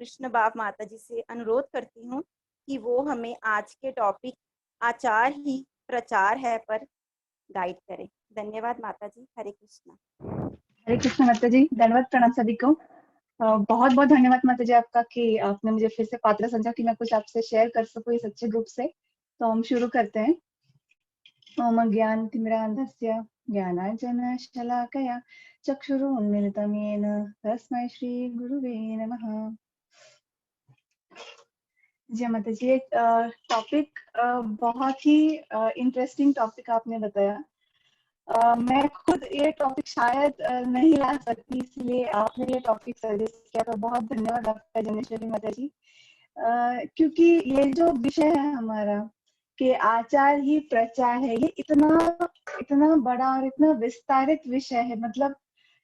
कृष्ण बाप माता जी से अनुरोध करती हूँ कि वो हमें आज के टॉपिक आचार ही प्रचार है पर गाइड करें। धन्यवाद माता जी। हरे कृष्णा। हरे कृष्ण माता जी, दंडवत प्रणाम सभी को। बहुत बहुत धन्यवाद माता जी आपका कि आपने मुझे फिर से पात्र समझा कि मैं कुछ आपसे शेयर कर सकूं इस अच्छे ग्रुप से। तो हम शुरू करते हैं। ओम ज्ञानतिमिरान्धस्य ज्ञानाञ्जनशलाकया चक्षुरुन्मीलितं येन तस्मै श्रीगुरुवे नमः। जी माता जी, एक टॉपिक बहुत ही इंटरेस्टिंग टॉपिक आपने बताया। मैं खुद ये टॉपिक शायद नहीं ला सकती, इसलिए आपने ये टॉपिक सजेस्ट किया, तो बहुत धन्यवाद आपका जनेश्वरी माता जी। क्योंकि ये जो विषय है हमारा कि आचार ही प्रचार है, ये इतना इतना बड़ा और इतना विस्तारित विषय है। मतलब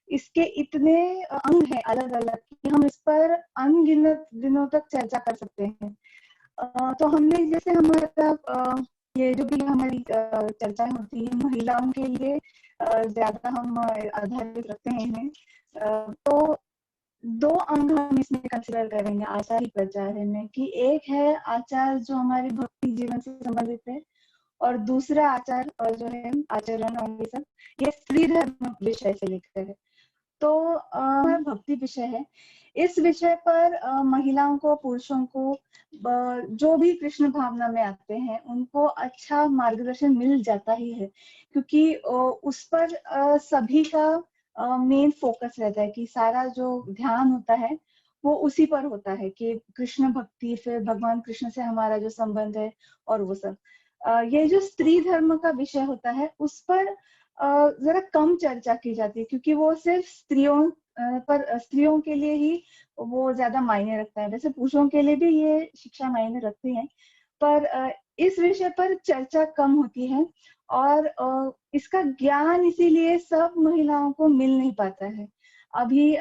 इसके इतने अंग हैं अलग अलग कि हम इस पर अनगिनत दिनों तक चर्चा कर सकते हैं। तो हमने जैसे हमारा ये जो भी हमारी चर्चाएं होती है महिलाओं के लिए ज्यादा हम आधारित रखते हैं इन्हें। तो दो अंग हम इसमें कंसिडर करेंगे आचार ही प्रचार है में, कि एक है आचार जो हमारे भक्ति जीवन से संबंधित है, और दूसरा आचार और जो है आचरण और ये सब, ये स्त्री धर्म विषय से लेकर है। तो भक्ति विषय है। इस विषय पर महिलाओं को, पुरुषों को, जो भी कृष्ण भावना में आते हैं उनको अच्छा मार्गदर्शन मिल जाता ही है, क्योंकि उस पर सभी का मेन फोकस रहता है कि सारा जो ध्यान होता है वो उसी पर होता है कि कृष्ण भक्ति, फिर भगवान कृष्ण से हमारा जो संबंध है और वो सब। ये जो स्त्री धर्म का विषय होता है उस पर जरा कम चर्चा की जाती है, क्योंकि वो सिर्फ स्त्रियों के लिए ही वो ज्यादा मायने रखता है। वैसे पुरुषों के लिए भी ये शिक्षा मायने रखती है, पर इस विषय पर चर्चा कम होती है, और इसका ज्ञान इसीलिए सब महिलाओं को मिल नहीं पाता है। अभी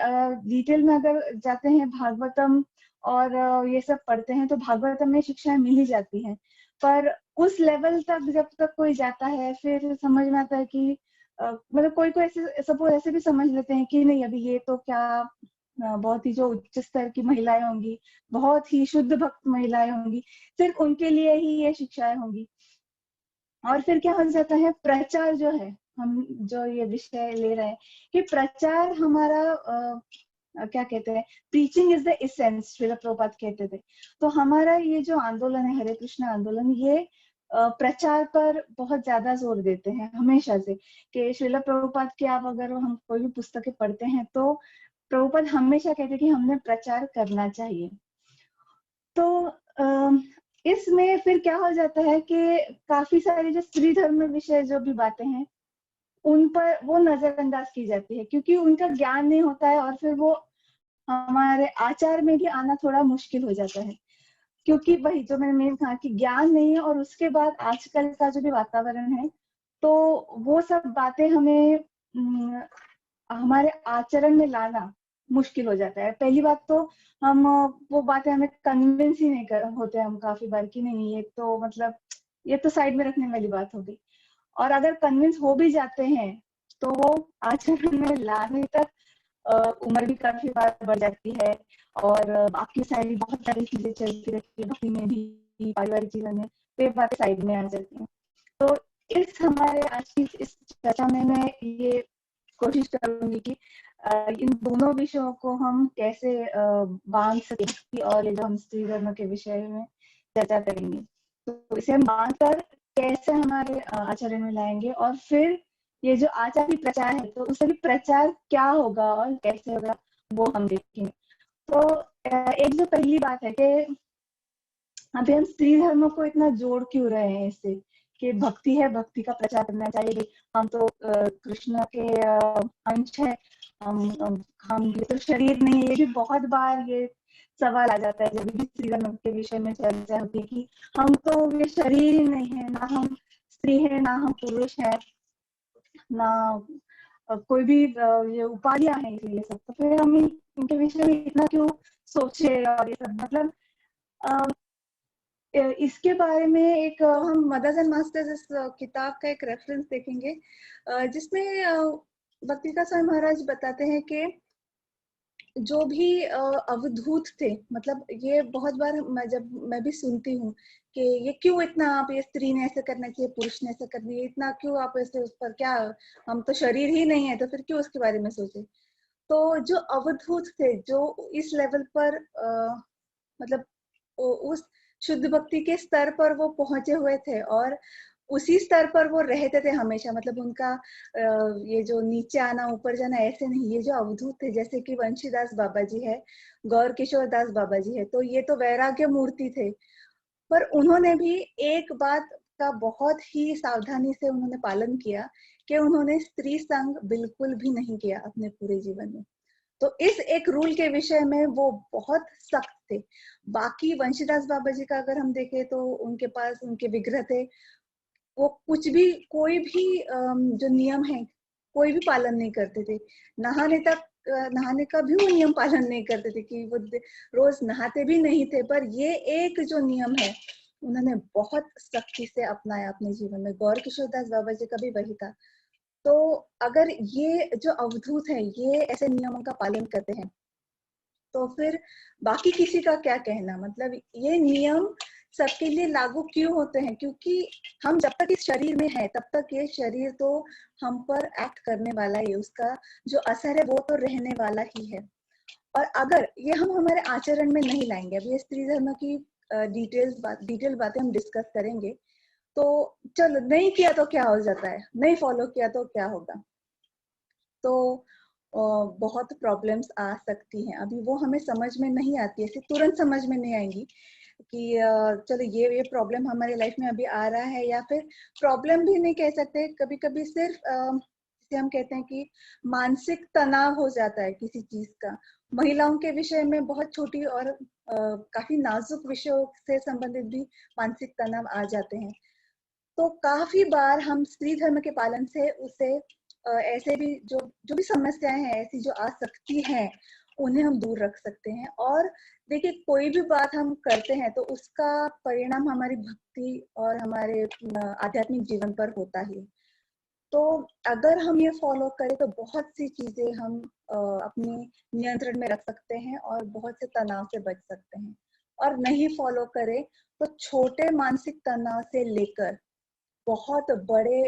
डिटेल में अगर जाते हैं भागवतम और ये सब पढ़ते हैं तो भागवतम में शिक्षाएं मिल ही जाती हैं, पर उस लेवल तक जब तक कोई जाता है फिर समझ में आता है कि मतलब कोई कोई ऐसे सपोज ऐसे भी समझ लेते हैं कि नहीं, अभी ये तो क्या बहुत ही जो उच्च स्तर की महिलाएं होंगी, बहुत ही शुद्ध भक्त महिलाएं होंगी, सिर्फ उनके लिए ही ये शिक्षाएं होंगी। और फिर क्या हो जाता है, प्रचार जो है, हम जो ये विषय ले रहे हैं कि प्रचार हमारा क्या कहते हैं, preaching is the essence, Srila Prabhupada कहते थे। तो हमारा ये जो आंदोलन है, हरे कृष्ण आंदोलन, ये प्रचार पर बहुत ज्यादा जोर देते हैं हमेशा से, कि श्रील प्रभुपाद की आप अगर हम कोई भी पुस्तकें पढ़ते हैं तो प्रभुपाद हमेशा कहते हैं कि हमने प्रचार करना चाहिए। तो इसमें फिर क्या हो जाता है कि काफी सारी जो स्त्री धर्म विषय जो भी बातें हैं उन पर वो नजरअंदाज की जाती है, क्योंकि उनका ज्ञान नहीं होता है, और फिर वो हमारे आचार में भी आना थोड़ा मुश्किल हो जाता है, क्योंकि वही जो मैंने मेन कहा कि ज्ञान नहीं है, और उसके बाद आजकल का जो भी वातावरण है तो वो सब बातें हमें हमारे आचरण में लाना मुश्किल हो जाता है। पहली बात तो हम वो बातें हमें कन्विंस ही नहीं कर होते हम काफी बार कि नहीं, ये तो मतलब ये तो साइड में रखने वाली बात होगी। और अगर कन्विंस हो भी जाते हैं तो वो आचरण में लाने तक उम्र भी काफी बार बढ़ जाती है, और बाकी सारी बहुत सारी चीजें चलती रहती है भक्ति में भी, पारिवारिक जीवन में, तो ये बातें साइड में आ जाती हैं। तो इस हमारे आज की इस चर्चा में मैं ये कोशिश करूंगी कि इन दोनों विषयों को हम कैसे बांध सके, और ये जो हम स्त्री धर्म के विषय में चर्चा करेंगे तो इसे हम बांध कर कैसे हमारे आचरण में लाएंगे, और फिर ये जो आचार ही प्रचार है तो उससे भी प्रचार क्या होगा और कैसे होगा वो हम देखेंगे। तो एक जो पहली बात है कि अभी हम स्त्री धर्म को इतना जोड़ क्यों रहे हैं इससे, कि भक्ति है, भक्ति का प्रचार करना चाहिए, हम तो कृष्ण के अंश है, हम ये तो शरीर नहीं है। ये भी बहुत बार ये सवाल आ जाता है जब भी स्त्री धर्म के विषय में चर्चा होती है कि हम तो ये शरीर ही नहीं है, ना हम स्त्री है ना हम पुरुष है, ना कोई भी ये उपाधियां हैं, ये सब तो फिर हम इनके विषय में इतना क्यों सोचे, और ये सब मतलब इसके बारे में एक हम मदर्स एंड मास्टर्स इस किताब का एक रेफरेंस देखेंगे, जिसमें भक्तिका स्वामी महाराज बताते हैं कि जो भी अवधूत थे, मतलब ये बहुत बार जब मैं भी सुनती हूँ कि ये क्यों इतना, आप ये स्त्री ने ऐसे करना चाहिए, पुरुष ने ऐसा करना चाहिए, इतना क्यों आप ऐसे, उस पर क्या, हम तो शरीर ही नहीं है तो फिर क्यों उसके बारे में सोचे। तो जो अवधूत थे, जो इस लेवल पर मतलब उस शुद्ध भक्ति के स्तर पर वो पहुंचे हुए थे और उसी स्तर पर वो रहते थे हमेशा, मतलब उनका ये जो नीचे आना ऊपर जाना ऐसे नहीं। ये जो अवधूत थे, जैसे कि वंशीदास बाबा जी है, गौर किशोर दास बाबा जी है, तो ये तो वैराग्य मूर्ति थे। पर उन्होंने भी एक बात का बहुत ही सावधानी से उन्होंने पालन किया कि उन्होंने स्त्री संग बिल्कुल भी नहीं किया अपने पूरे जीवन में। तो इस एक रूल के विषय में वो बहुत सख्त थे। बाकी वंशीदास बाबा जी का अगर हम देखें तो उनके पास उनके विग्रह थे, वो कुछ भी, कोई भी जो नियम है कोई भी पालन नहीं करते थे। नहाने तक, नहाने का भी वो नियम पालन नहीं करते थे कि वो रोज नहाते भी नहीं थे। पर ये एक जो नियम है उन्होंने बहुत सख्ती से अपनाया अपने जीवन में। गौर किशोर दास बाबा जी का भी वही था। तो अगर ये जो अवधूत है ये ऐसे नियमों का पालन करते हैं तो फिर बाकी किसी का क्या कहना। मतलब ये नियम सबके लिए लागू क्यों होते हैं, क्योंकि हम जब तक इस शरीर में है तब तक ये शरीर तो हम पर एक्ट करने वाला ही है, उसका जो असर है वो तो रहने वाला ही है। और अगर ये हम हमारे आचरण में नहीं लाएंगे, अभी स्त्री धर्म की डिटेल बातें हम डिस्कस करेंगे, तो चलो नहीं किया तो क्या हो जाता है, नहीं फॉलो किया तो क्या होगा। तो बहुत प्रॉब्लम्स आ सकती हैं। अभी वो हमें समझ में नहीं आती है, ऐसे तुरंत समझ में नहीं आएंगी कि चलो ये प्रॉब्लम हमारी लाइफ में अभी आ रहा है, या फिर प्रॉब्लम भी नहीं कह सकते, कभी कभी सिर्फ जिसे हम कहते हैं कि मानसिक तनाव हो जाता है किसी चीज का। महिलाओं के विषय में बहुत छोटी और काफी नाजुक विषयों से संबंधित भी मानसिक तनाव आ जाते हैं। तो काफी बार हम स्त्री धर्म के पालन से उसे ऐसे भी जो जो भी समस्याएं हैं ऐसी जो आ सकती हैं उन्हें हम दूर रख सकते हैं। और देखिए, कोई भी बात हम करते हैं तो उसका परिणाम हमारी भक्ति और हमारे आध्यात्मिक जीवन पर होता ही। तो अगर हम ये फॉलो करें तो बहुत सी चीजें हम अपने नियंत्रण में रख सकते हैं और बहुत से तनाव से बच सकते हैं। और नहीं फॉलो करें तो छोटे मानसिक तनाव से लेकर बहुत बड़े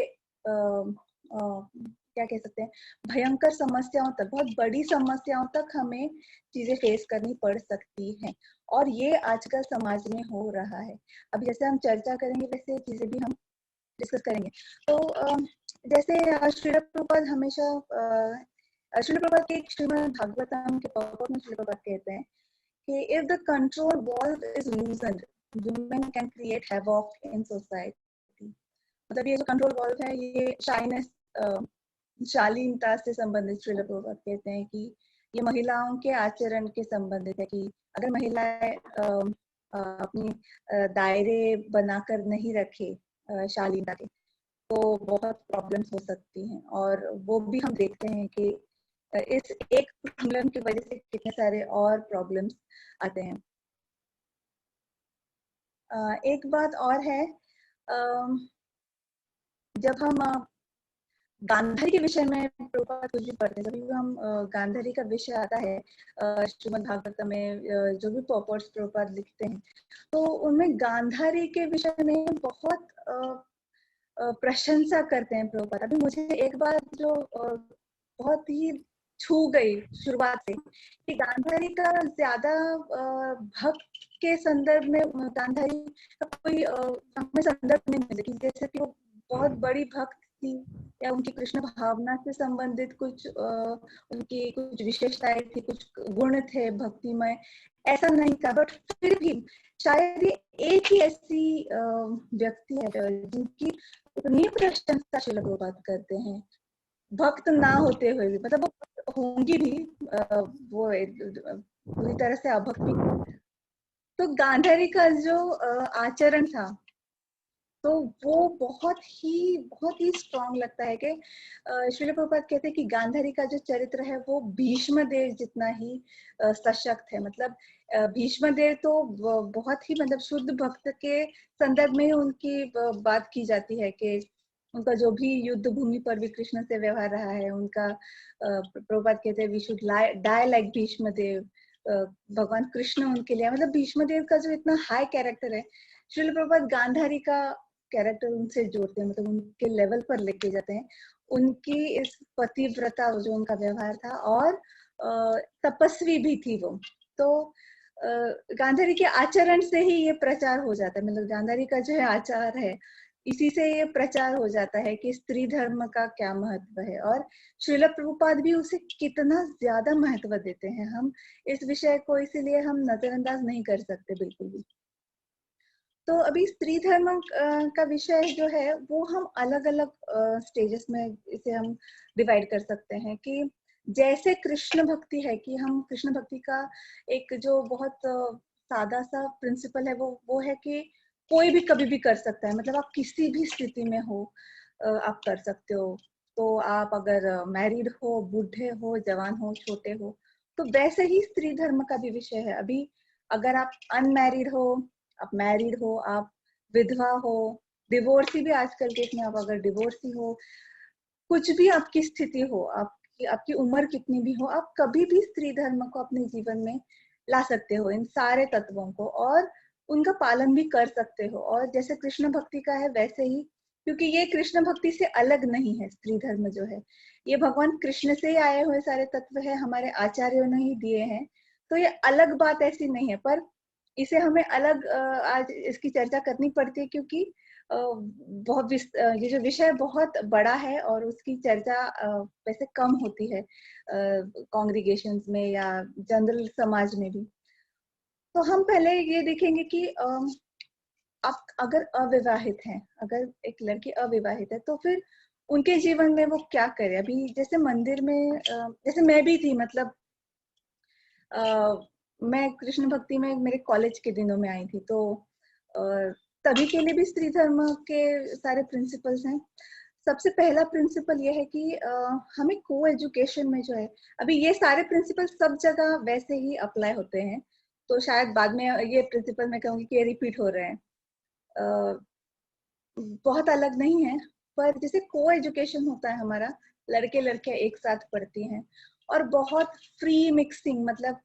क्या कह सकते हैं, भयंकर समस्याओं तक, बहुत बड़ी समस्याओं तक हमें चीजें फेस करनी पड़ सकती हैं। और ये आजकल समाज में हो रहा है। अब जैसे हम चर्चा करेंगे वैसे चीजें भी हम डिस्कस करेंगे। तो जैसे श्रील प्रभुपाद हमेशा श्रील प्रभुपाद के श्रीमद् भागवतम के पॉपअप में श्रील प्रभुपाद कहते हैं कि if the control valve is loosened, women can create havoc in society। मतलब ये जो कंट्रोल वॉल्व है ये शाइनेस, शालीनता से संबंधित श्रील प्रभुपाद कहते हैं कि ये महिलाओं के आचरण के संबंधित है, कि अगर महिलाएं अपनी दायरे बनाकर नहीं रखे शालीनता के, तो बहुत प्रॉब्लम्स हो सकती हैं। और वो भी हम देखते हैं कि इस एक प्रॉब्लम की वजह से कितने सारे और प्रॉब्लम्स आते हैं। एक बात और है, जब हम गांधारी के विषय में प्रभुपाद कुछ भी पढ़ते हैं, जब भी हम गांधारी का विषय आता है श्रीमद् भागवत में, जो भी पॉपर्स प्रभुपाद लिखते हैं, तो उनमें गांधारी के विषय में बहुत प्रशंसा करते हैं प्रभुपाद। अभी मुझे एक बात जो बहुत ही छू गई शुरुआत से, कि गांधारी का ज्यादा भक्त के संदर्भ में, गांधारी का कोई हमें संदर्भ नहीं मिले कि जैसे कि वो बहुत बड़ी भक्त थी या उनकी कृष्ण भावना से संबंधित कुछ उनकी कुछ विशेषताएं थी, कुछ गुण थे भक्तिमय, ऐसा नहीं था। बट फिर भी शायद ये एक ही ऐसी व्यक्ति है जिनकी उतनी प्रशंसा श्रील प्रभुपाद करते हैं, भक्त ना होते हुए भी। मतलब वो होंगी भी, वो पूरी तरह से अभक्त भी। तो गांधारी का जो आचरण था, तो वो बहुत ही स्ट्रांग लगता है कि श्रील प्रभुपाद कहते हैं कि गांधारी का जो चरित्र है वो भीष्म देव जितना ही सशक्त है। मतलब भीष्म देव तो बहुत ही, मतलब शुद्ध भक्त के संदर्भ में उनकी बात की जाती है कि उनका जो भी युद्ध भूमि पर भी कृष्ण से व्यवहार रहा है, उनका प्रभुपाद कहते हैं we should die like Bhishma Dev, भगवान कृष्ण उनके लिए, मतलब भीष्म देव का जो इतना हाई कैरेक्टर है, श्रील प्रभुपाद गांधारी का कैरेक्टर उनसे जोड़ते हैं, मतलब उनके लेवल पर लेके जाते हैं, उनकी इस पतिव्रता जो उनका व्यवहार था, और तपस्वी भी थी वो, तो गांधारी के आचरण से ही ये प्रचार हो जाता है, मतलब गांधारी का जो है आचार है, इसी से ये प्रचार हो जाता है कि स्त्री धर्म का क्या महत्व है, और श्रील प्रभुपाद भी उसे कितना ज्यादा महत्व देते हैं। हम इस विषय को इसीलिए हम नजरअंदाज नहीं कर सकते बिल्कुल भी। तो अभी स्त्री धर्म का विषय जो है वो हम अलग अलग स्टेजेस में इसे हम डिवाइड कर सकते हैं, कि जैसे कृष्ण भक्ति है, कि हम कृष्ण भक्ति का एक जो बहुत सादा सा प्रिंसिपल है वो है कि कोई भी कभी भी कर सकता है, मतलब आप किसी भी स्थिति में हो आप कर सकते हो। तो आप अगर मैरिड हो, बूढ़े हो, जवान हो, छोटे हो, तो वैसे ही स्त्री धर्म का भी विषय है। अभी अगर आप अनमैरिड हो, आप मैरिड हो, आप विधवा हो, डिवोर्सी भी आजकल के इसमें, आप अगर डिवोर्सी हो, कुछ भी आपकी स्थिति हो, आपकी उम्र कितनी भी हो, आप कभी भी स्त्री धर्म को अपने जीवन में ला सकते हो, इन सारे तत्वों को, और उनका पालन भी कर सकते हो। और जैसे कृष्ण भक्ति का है वैसे ही, क्योंकि ये कृष्ण भक्ति से अलग नहीं है, स्त्री धर्म जो है ये भगवान कृष्ण से ही आए हुए सारे तत्व है, हमारे आचार्यों ने ही दिए हैं, तो ये अलग बात ऐसी नहीं है। पर इसे हमें अलग आज इसकी चर्चा करनी पड़ती है, क्योंकि बहुत ये जो विषय बहुत बड़ा है, और उसकी चर्चा वैसे कम होती है कॉन्ग्रीगेशंस में या जनरल समाज में भी। तो हम पहले ये देखेंगे कि आप अगर अविवाहित हैं, अगर एक लड़की अविवाहित है, तो फिर उनके जीवन में वो क्या करे। अभी जैसे मंदिर में जैसे मैं भी थी, मतलब मैं कृष्ण भक्ति में मेरे कॉलेज के दिनों में आई थी, तो तभी के लिए भी स्त्री धर्म के सारे प्रिंसिपल्स हैं। सबसे पहला प्रिंसिपल ये है कि हमें को एजुकेशन में जो है, अभी ये सारे प्रिंसिपल सब जगह वैसे ही अप्लाई होते हैं, तो शायद बाद में ये प्रिंसिपल मैं कहूँगी कि ये रिपीट हो रहे हैं, बहुत अलग नहीं है। पर जैसे को एजुकेशन होता है हमारा, लड़के लड़कियां एक साथ पढ़ती हैं, और बहुत फ्री मिक्सिंग, मतलब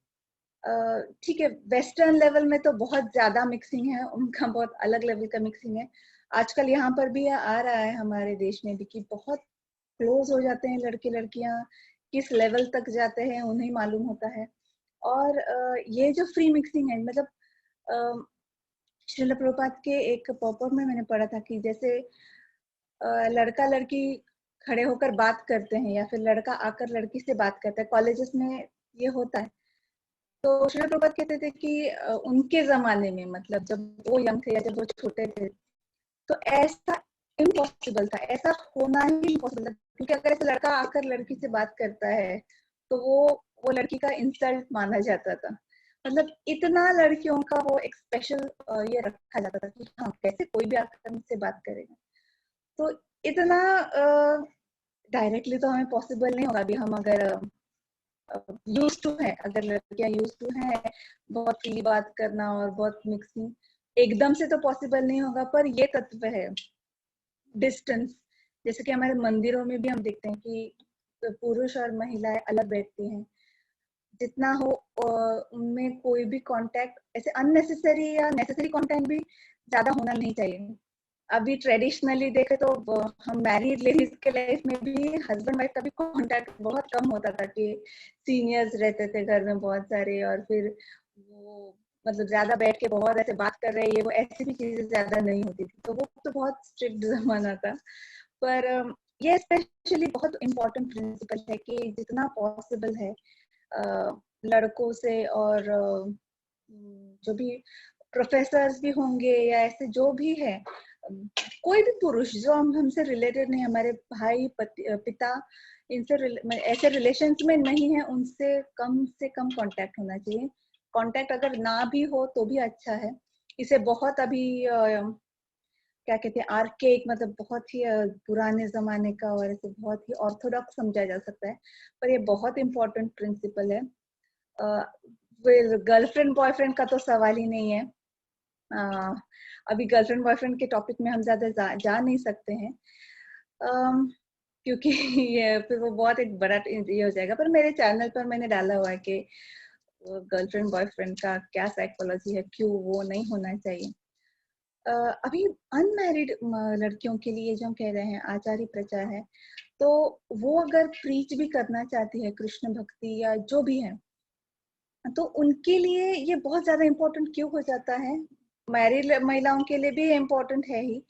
ठीक है, वेस्टर्न लेवल में तो बहुत ज्यादा मिक्सिंग है, उनका बहुत अलग लेवल का मिक्सिंग है। आजकल यहाँ पर भी आ रहा है हमारे देश में भी, कि बहुत क्लोज हो जाते हैं लड़के लड़कियां, किस लेवल तक जाते हैं उन्हें मालूम होता है। और ये जो फ्री मिक्सिंग है, मतलब श्रील प्रभुपाद के एक पॉपअप में मैंने पढ़ा था कि जैसे लड़का लड़की खड़े होकर बात करते हैं, या फिर लड़का आकर लड़की से बात करता है, कॉलेजेस में ये होता है। तो श्रील प्रभुपाद कहते थे कि उनके जमाने में, मतलब जब वो यंग थे या जब वो छोटे थे, तो ऐसा इम्पॉसिबल था, ऐसा होना ही इम्पॉसिबल था, क्योंकि अगर ऐसा लड़का आकर लड़की से बात करता है तो वो लड़की का इंसल्ट माना जाता था। मतलब इतना लड़कियों का वो एक स्पेशल ये रखा जाता था कि हाँ, कैसे कोई भी आकर मुझसे बात करेगा। तो इतना डायरेक्टली तो हमें पॉसिबल नहीं होगा। अभी हम अगर यूज टू है, अगर लड़कियां यूज टू है बहुत फ्री बात करना और बहुत मिक्सिंग, एकदम से तो पॉसिबल नहीं होगा। पर ये तत्व है डिस्टेंस, जैसे कि हमारे मंदिरों में भी हम देखते हैं कि पुरुष और महिलाएं अलग बैठती हैं, जितना हो उनमें कोई भी कांटेक्ट, ऐसे अननेसेसरी या नेसेसरी कांटेक्ट भी ज्यादा होना नहीं चाहिए। अभी ट्रेडिशनली देखे तो हम मैरिड लेडीज के लाइफ में भी हस्बैंड वाइफ का भी कांटेक्ट बहुत कम होता था, कि सीनियर्स रहते थे घर में बहुत सारे, और फिर वो मतलब ज्यादा बैठ के बहुत ऐसे बात कर रहे हैं, ये वो ऐसी भी चीजें ज्यादा नहीं होती थी। तो वो तो बहुत स्ट्रिक्ट जमाना था। पर ये स्पेशली बहुत इम्पोर्टेंट प्रिंसिपल है कि जितना पॉसिबल है लड़कों से, और जो भी प्रोफेसर्स भी होंगे या ऐसे जो भी है, कोई भी पुरुष जो हमसे रिलेटेड नहीं, हमारे भाई पिता, इनसे ऐसे रिलेशंस में नहीं है, उनसे कम से कम कांटेक्ट होना चाहिए। कांटेक्ट अगर ना भी हो तो भी अच्छा है। इसे बहुत अभी क्या कहते हैं आर्केक, मतलब बहुत ही पुराने जमाने का और ऐसे बहुत ही ऑर्थोडॉक्स समझा जा सकता है, पर ये बहुत इंपॉर्टेंट प्रिंसिपल है। गर्लफ्रेंड बॉयफ्रेंड का तो सवाल ही नहीं है। अभी गर्लफ्रेंड बॉयफ्रेंड के टॉपिक में हम ज्यादा जा नहीं सकते हैं। क्योंकि ये फिर वो बहुत एक बड़ा ये हो जाएगा, पर मेरे चैनल पर मैंने डाला हुआ है कि गर्लफ्रेंड बॉयफ्रेंड का क्या साइकोलॉजी है, क्यों वो नहीं होना चाहिए। अभी अनमैरिड लड़कियों के लिए जो हम कह रहे हैं आचार्य प्रचार है, तो वो अगर प्रीच भी करना चाहती है कृष्ण भक्ति या जो भी है, तो उनके लिए ये बहुत ज्यादा इम्पोर्टेंट क्यों हो जाता है। मैरिड महिलाओं के लिए भी इम्पोर्टेंट है ही,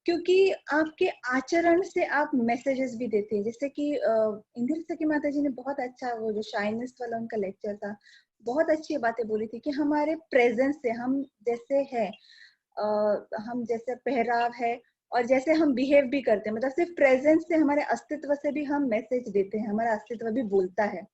क्योंकि आपके आचरण से आप मैसेजेस भी देते हैं। जैसे कि इंदिरा सखी माता जी ने बहुत अच्छा, वो जो शाइनेस वाला उनका लेक्चर था, बहुत अच्छी बातें बोली थी कि हमारे प्रेजेंस से हम जैसे है, हम जैसे पहराव है और जैसे हम बिहेव भी करते हैं, मतलब सिर्फ प्रेजेंस से, हमारे अस्तित्व से भी हम मैसेज देते हैं, हमारा अस्तित्व भी बोलता है।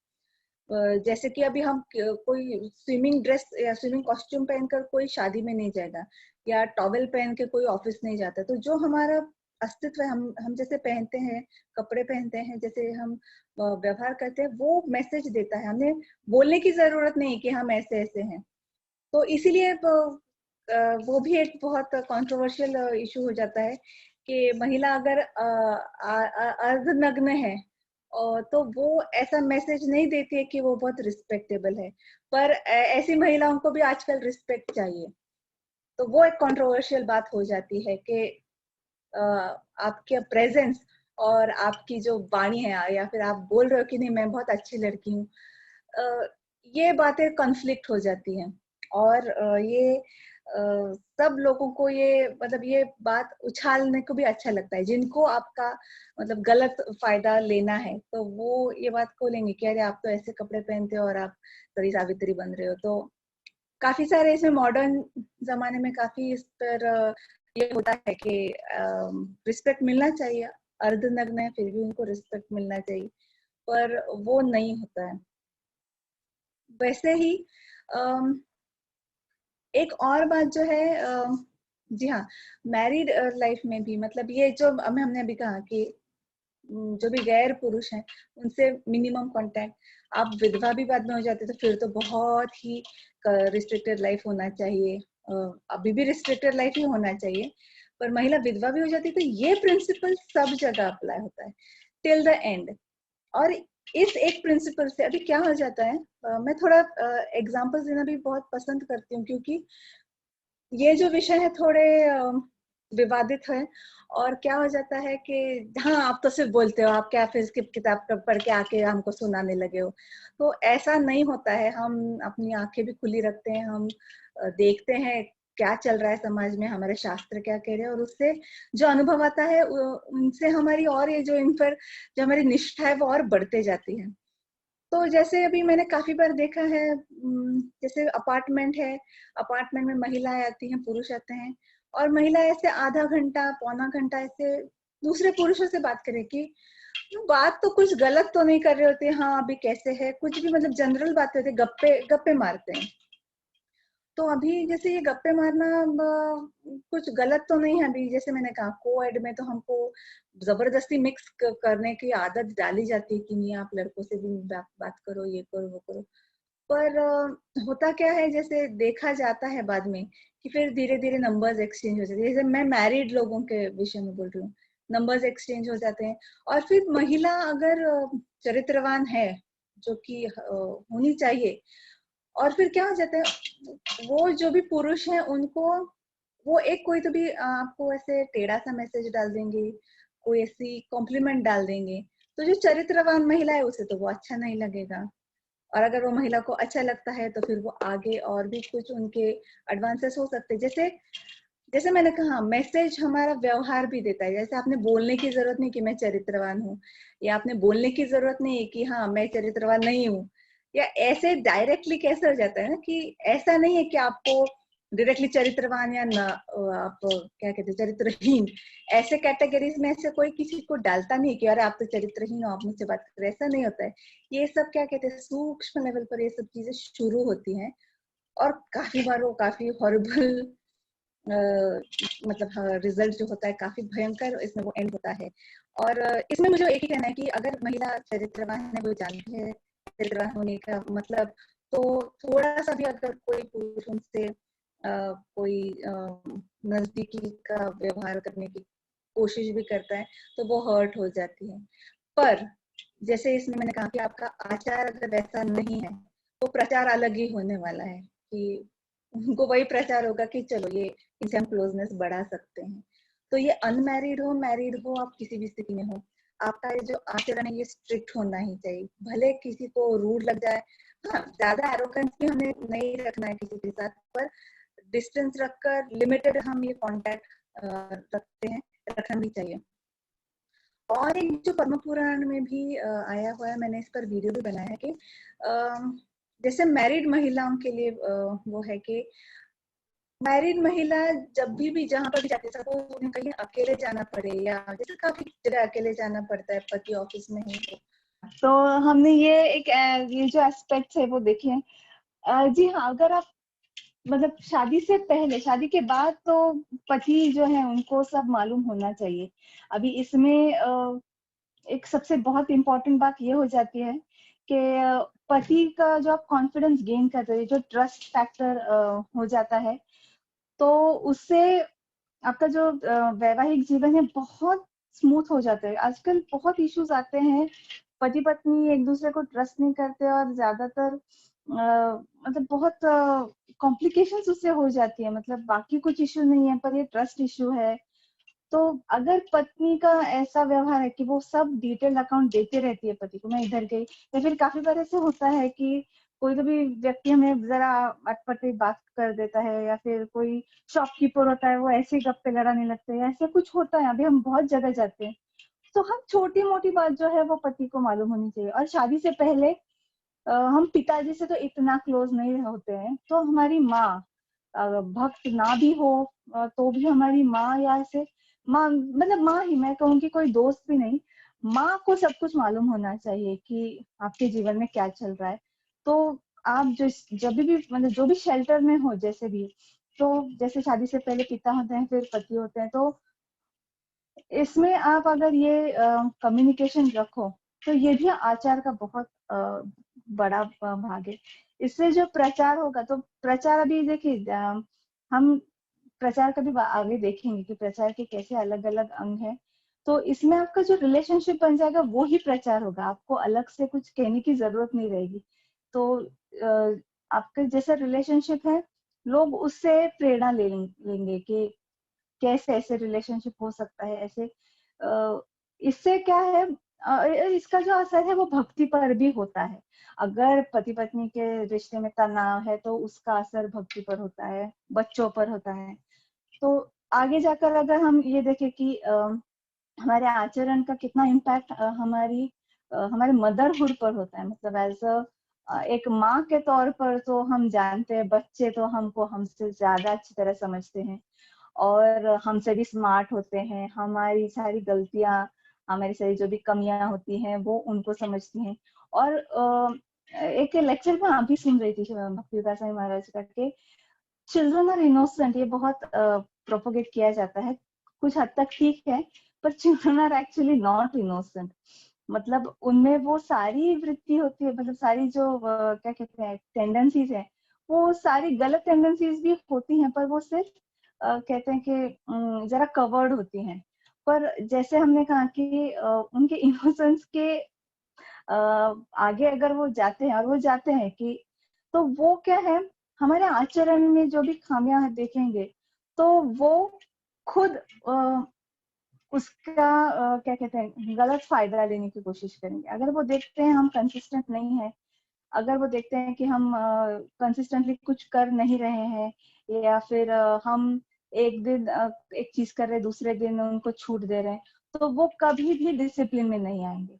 जैसे कि अभी हम कोई स्विमिंग ड्रेस या स्विमिंग कॉस्ट्यूम पहनकर कोई शादी में नहीं जाएगा, या टॉवेल पहन के कोई ऑफिस नहीं जाता। तो जो हमारा अस्तित्व है, हम जैसे पहनते हैं, कपड़े पहनते हैं, जैसे हम व्यवहार करते हैं, वो मैसेज देता है। हमें बोलने की जरूरत नहीं कि हम ऐसे ऐसे हैं। तो इसीलिए वो भी एक बहुत कंट्रोवर्शियल इशू हो जाता है कि महिला अगर अर्धनग्न है, तो वो ऐसा मैसेज नहीं देती है कि वो बहुत रिस्पेक्टेबल है, पर ऐसी महिलाओं को भी आजकल रिस्पेक्ट चाहिए। तो वो एक कंट्रोवर्शियल बात हो जाती है कि आपके प्रेजेंस और आपकी जो वाणी है, या फिर आप बोल रहे हो कि नहीं मैं बहुत अच्छी लड़की हूँ, ये बातें कॉन्फ्लिक्ट हो जाती हैं। और ये सब लोगों को ये, मतलब ये बात उछालने को भी अच्छा लगता है। जिनको आपका मतलब गलत फायदा लेना है, तो वो ये बात को लेंगे कि अरे आप तो ऐसे कपड़े पहनते हो और आप सती सावित्री बन रहे हो। तो काफी सारे इसमें मॉडर्न जमाने में काफी इस पर ये होता है कि रिस्पेक्ट मिलना चाहिए। अर्धनग्न है फिर भी उनको रिस्पेक्ट मिलना चाहिए, पर वो नहीं होता है। वैसे ही एक और बात जो है, जी हाँ, मैरिड लाइफ में भी, मतलब ये जो हमने अभी कहा कि जो भी गैर पुरुष हैं उनसे मिनिमम कांटेक्ट। आप विधवा भी बाद में हो जाते तो फिर तो बहुत ही रिस्ट्रिक्टेड लाइफ होना चाहिए। अभी भी रिस्ट्रिक्टेड लाइफ ही होना चाहिए, पर महिला विधवा भी हो जाती तो ये प्रिंसिपल सब जगह अप्लाई होता है टिल द एंड। और इस एक प्रिंसिपल से अभी क्या हो जाता है, मैं थोड़ा एग्जांपल्स देना भी बहुत पसंद करती हूँ, क्योंकि ये जो विषय है थोड़े विवादित है। और क्या हो जाता है कि हाँ आप तो सिर्फ बोलते हो, आप क्या फिर किताब पढ़ के आके हमको सुनाने लगे हो। तो ऐसा नहीं होता है। हम अपनी आंखें भी खुली रखते हैं, हम देखते हैं क्या चल रहा है समाज में, हमारे शास्त्र क्या कह रहे हैं, और उससे जो अनुभव आता है उनसे हमारी, और ये जो इन पर जो हमारी निष्ठा है वो और बढ़ते जाती है। तो जैसे अभी मैंने काफी बार देखा है, जैसे अपार्टमेंट है, अपार्टमेंट में महिलाएं आती हैं, पुरुष आते हैं, और महिला ऐसे आधा घंटा पौना घंटा ऐसे दूसरे पुरुषों से बात करे कि बात तो कुछ गलत तो नहीं कर रहे होते, हाँ अभी कैसे है, कुछ भी मतलब जनरल बातें होती, गप्पे गप्पे मारते हैं। तो अभी जैसे ये गप्पे मारना कुछ गलत तो नहीं है। अभी जैसे मैंने कहा कोएड में तो हमको जबरदस्ती मिक्स करने की आदत डाली जाती है कि नहीं आप लड़कों से भी बात करो, ये करो वो करो। पर होता क्या है, जैसे देखा जाता है बाद में कि फिर धीरे धीरे नंबर्स एक्सचेंज हो जाते हैं। जैसे मैं मैरिड लोगों के विषय में बोल रही हूँ, नंबर्स एक्सचेंज हो जाते हैं। और फिर महिला अगर चरित्रवान है, जो कि होनी चाहिए, और फिर क्या हो जाता है, वो जो भी पुरुष हैं उनको वो एक कोई तो भी आपको ऐसे टेढ़ा सा मैसेज डाल देंगे, कोई ऐसी कॉम्प्लीमेंट डाल देंगे, तो जो चरित्रवान महिला है उसे तो वो अच्छा नहीं लगेगा। और अगर वो महिला को अच्छा लगता है तो फिर वो आगे और भी कुछ उनके एडवांसेस हो सकते हैं। जैसे जैसे मैंने कहा मैसेज हमारा व्यवहार भी देता है। जैसे आपने बोलने की जरूरत नहीं कि मैं चरित्रवान हूँ, या आपने बोलने की जरूरत नहीं है कि हाँ मैं चरित्रवान नहीं हूँ। या ऐसे डायरेक्टली कैसे हो जाता है ना कि ऐसा नहीं है कि आपको डायरेक्टली चरित्रवान या ना, आप क्या कहते हैं चरित्रहीन, ऐसे कैटेगरीज में ऐसे कोई किसी को डालता नहीं कि अरे आप तो चरित्रहीन हो, आप मुझसे बात करें, ऐसा नहीं होता है। ये सब क्या कहते हैं सूक्ष्म लेवल पर ये सब चीजें शुरू होती हैं, और काफी बार वो काफी हॉरिबल मतलब रिजल्ट जो होता है काफी भयंकर इसमें वो एंड होता है। और इसमें मुझे एक ही कहना है कि अगर महिला चरित्रवान है, वो जानती है चरित्रवान होने का मतलब, तो थोड़ा सा भी अगर कोई पुरुष उनसे कोई नजदीकी का व्यवहार करने की कोशिश भी करता है तो वो हर्ट हो जाती है। पर जैसे इसमें मैंने कहा कि आपका आचार अगर वैसा नहीं है तो प्रचार अलग ही होने वाला है, कि उनको वही प्रचार होगा कि चलो ये इनसे हम क्लोजनेस बढ़ा सकते हैं। तो ये अनमैरिड हो मैरिड हो, आप किसी भी स्थिति में हो, आपका ये जो आचरण है ये स्ट्रिक्ट होना ही चाहिए। भले किसी को रूड लग जाए, हाँ ज्यादा एरोगेंस भी हमें नहीं रखना है किसी के साथ, पर डिस्टेंस रखकर लिमिटेड हम ये कांटेक्ट रखते हैं, रखना भी चाहिए। और एक जो पद्म पुराण में भी आया हुआ है, मैंने इस पर वीडियो भी बनाया है कि जैसे मैरिड महिलाओं के लिए वो है कि मैरिड महिला जब भी जहाँ पर भी जाती है, सपोज उन्हें कहीं अकेले जाना पड़े, या जैसे काफी जगह अकेले जाना पड़ता है, पति ऑफिस में है तो हमने ये जो एस्पेक्ट्स है वो देखे हैं। जी हाँ, अगर आप मतलब शादी से पहले, शादी के बाद तो पति जो है उनको सब मालूम होना चाहिए। अभी इसमें एक सबसे बहुत इम्पोर्टेंट बात ये हो जाती है कि पति का जो आप कॉन्फिडेंस गेन करते हैं, जो ट्रस्ट फैक्टर हो जाता है, तो उससे आपका जो वैवाहिक जीवन है बहुत स्मूथ हो जाता है। आजकल बहुत इश्यूज आते हैं, पति पत्नी एक दूसरे को ट्रस्ट नहीं करते और ज्यादातर मतलब बहुत कॉम्प्लिकेशंस उससे हो जाती है। मतलब बाकी कुछ इश्यू नहीं है पर ये ट्रस्ट इश्यू है। तो अगर पत्नी का ऐसा व्यवहार है कि वो सब डिटेल अकाउंट देते रहती है पति को, मैं इधर गई, या फिर काफी बार ऐसे होता है कि कोई तो भी व्यक्ति हमें जरा अटपटे बात कर देता है, या फिर कोई शॉपकीपर होता है वो ऐसे ही गप्पे लड़ाने लगते हैं, ऐसा कुछ होता है। अभी हम बहुत जगह जाते हैं, तो हम छोटी मोटी बात जो है वो पति को मालूम होनी चाहिए। और शादी से पहले हम पिताजी से तो इतना क्लोज नहीं होते हैं, तो हमारी माँ भक्त ना भी हो तो भी हमारी माँ, या ऐसे माँ मतलब माँ ही, मैं कहूँगी कोई दोस्त भी नहीं, माँ को सब कुछ मालूम होना चाहिए कि आपके जीवन में क्या चल रहा है। तो आप जब भी मतलब जो भी शेल्टर में हो, जैसे भी, तो जैसे शादी से पहले पिता होते हैं, फिर पति होते हैं, तो इसमें आप अगर ये कम्युनिकेशन रखो तो ये भी आचार का बहुत बड़ा भाग है। इससे जो प्रचार होगा, तो प्रचार अभी देखिए हम प्रचार का भी आगे देखेंगे कि प्रचार के कैसे अलग अलग अंग हैं। तो इसमें आपका जो रिलेशनशिप बन जाएगा वो ही प्रचार होगा, आपको अलग से कुछ कहने की जरूरत नहीं रहेगी। तो आपका जैसा रिलेशनशिप है, लोग उससे प्रेरणा लेंगे कि कैसे ऐसे रिलेशनशिप हो सकता है। ऐसे इससे क्या है, इसका जो असर है वो भक्ति पर भी होता है। अगर पति पत्नी के रिश्ते में तनाव है तो उसका असर भक्ति पर होता है, बच्चों पर होता है। तो आगे जाकर अगर हम ये देखें कि हमारे आचरण का कितना इम्पैक्ट हमारे मदरहुड पर होता है, मतलब एज एक माँ के तौर पर, तो हम जानते हैं बच्चे तो हमको हमसे ज्यादा अच्छी तरह समझते हैं और हमसे भी स्मार्ट होते हैं। हमारी सारी गलतियां, हमारी सारी जो भी कमियां होती हैं वो उनको समझती हैं। और एक लेक्चर में आप भी सुन रही थी भक्ति विकास स्वामी महाराज का कि चिल्ड्रन आर इनोसेंट, ये बहुत प्रोपोगेट किया जाता है, कुछ हद तक ठीक है, पर children are actually not innocent. मतलब उनमें वो सारी वृत्ति होती है, मतलब सारी जो क्या कहते हैं टेंडेंसीज है, वो सारी गलत टेंडेंसीज भी होती हैं, पर वो सिर्फ कहते हैं कि जरा कवर्ड होती हैं। पर जैसे हमने कहा कि उनके इनोसेंस के आगे अगर वो जाते हैं, और वो जाते हैं कि, तो वो क्या है, हमारे आचरण में जो भी खामियां देखेंगे तो वो खुद उसका क्या कहते हैं गलत फायदा लेने की कोशिश करेंगे। अगर वो देखते हैं हम कंसिस्टेंट नहीं है, अगर वो देखते हैं कि हम कंसिस्टेंटली कुछ कर नहीं रहे हैं, या फिर हम एक दिन एक चीज कर रहे हैं, दूसरे दिन उनको छूट दे रहे हैं, तो वो कभी भी डिसिप्लिन में नहीं आएंगे।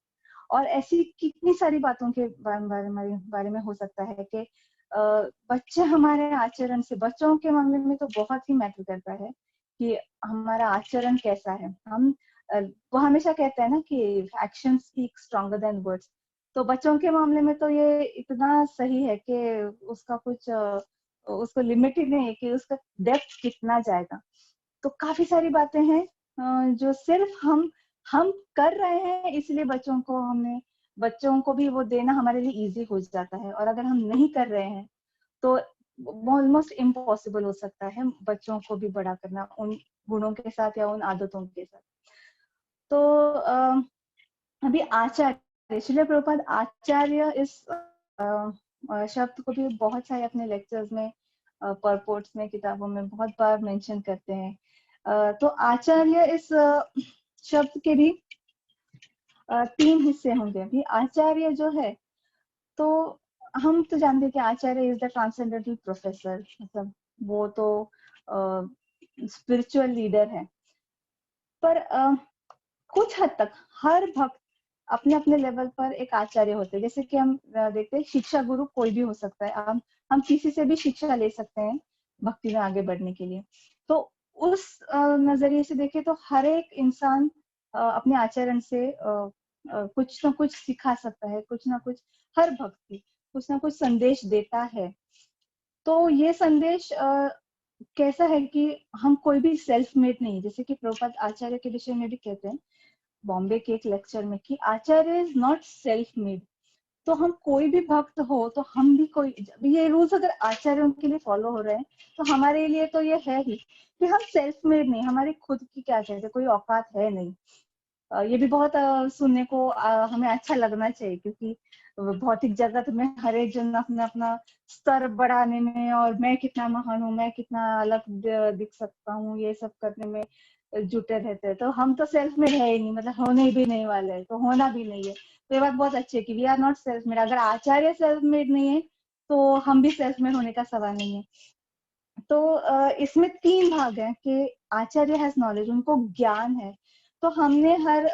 और ऐसी कितनी सारी बातों के बारे में हो सकता है कि बच्चे हमारे आचरण से, बच्चों के मामले में तो बहुत ही मैटर करता है कि हमारा आचरण कैसा है। हम वो हमेशा कहते हैं ना कि action speak stronger than words. तो बच्चों के मामले में तो ये इतना सही है कि उसका कुछ उसको लिमिट ही नहीं है कि उसका डेप्थ कितना जाएगा। तो काफी सारी बातें हैं जो सिर्फ हम कर रहे हैं, इसलिए बच्चों को भी वो देना हमारे लिए इजी हो जाता है। और अगर हम नहीं कर रहे हैं तो ऑलमोस्ट इम्पॉसिबल हो सकता है बच्चों को भी बड़ा करना उन गुणों के साथ या उन आदतों के साथ। तो अभी आचार्य, श्रील प्रभुपाद आचार्य इस शब्द को भी बहुत सारे अपने लेक्चर्स में, परपोर्ट्स में, किताबों में बहुत बार मेंशन करते हैं। तो आचार्य इस शब्द के भी 3 हिस्से होंगे। अभी आचार्य जो है, तो हम तो जानते हैं कि आचार्य इज द ट्रांसेंडेंटल प्रोफेसर, मतलब वो तो स्पिरिचुअल लीडर है। पर कुछ हद तक हर भक्त अपने अपने लेवल पर एक आचार्य होते हैं। जैसे कि हम देखते हैं, शिक्षा गुरु कोई भी हो सकता है। हम किसी से भी शिक्षा ले सकते हैं भक्ति में आगे बढ़ने के लिए। तो उस नजरिए से देखें तो हर एक इंसान अपने आचरण से कुछ ना कुछ सिखा सकता है, कुछ ना कुछ, हर भक्ति कुछ ना कुछ संदेश देता है। तो ये संदेश कैसा है कि हम कोई भी सेल्फ मेड नहीं, जैसे कि प्रभुपाद आचार्य के विषय में भी कहते हैं बॉम्बे के एक लेक्चर में कि आचार्य इज नॉट सेल्फ मेड। तो हम कोई भी भक्त हो तो हम भी कोई, ये रूल्स अगर आचार्यों के लिए फॉलो हो रहे हैं तो हमारे लिए तो ये है ही कि हम सेल्फ मेड नहीं, हमारी खुद की क्या कहते हैं, कोई औकात है नहीं। ये भी बहुत सुनने को हमें अच्छा लगना चाहिए, क्योंकि भौतिक जगत में हर एक जन अपना अपना स्तर बढ़ाने में और मैं कितना महान हूँ, मैं कितना अलग दिख सकता हूँ, ये सब करने में जुटे रहते हैं। तो हम तो सेल्फ मेड है ही नहीं, मतलब होने भी नहीं वाले हैं, तो होना भी नहीं है। तो ये बात बहुत अच्छी है कि we are not self made. अगर आचार्य सेल्फ मेड नहीं है तो हम भी सेल्फ मेड होने का सवाल नहीं है। तो इसमें 3 भाग हैं कि आचार्य हैज नॉलेज, उनको ज्ञान है। तो हमने हर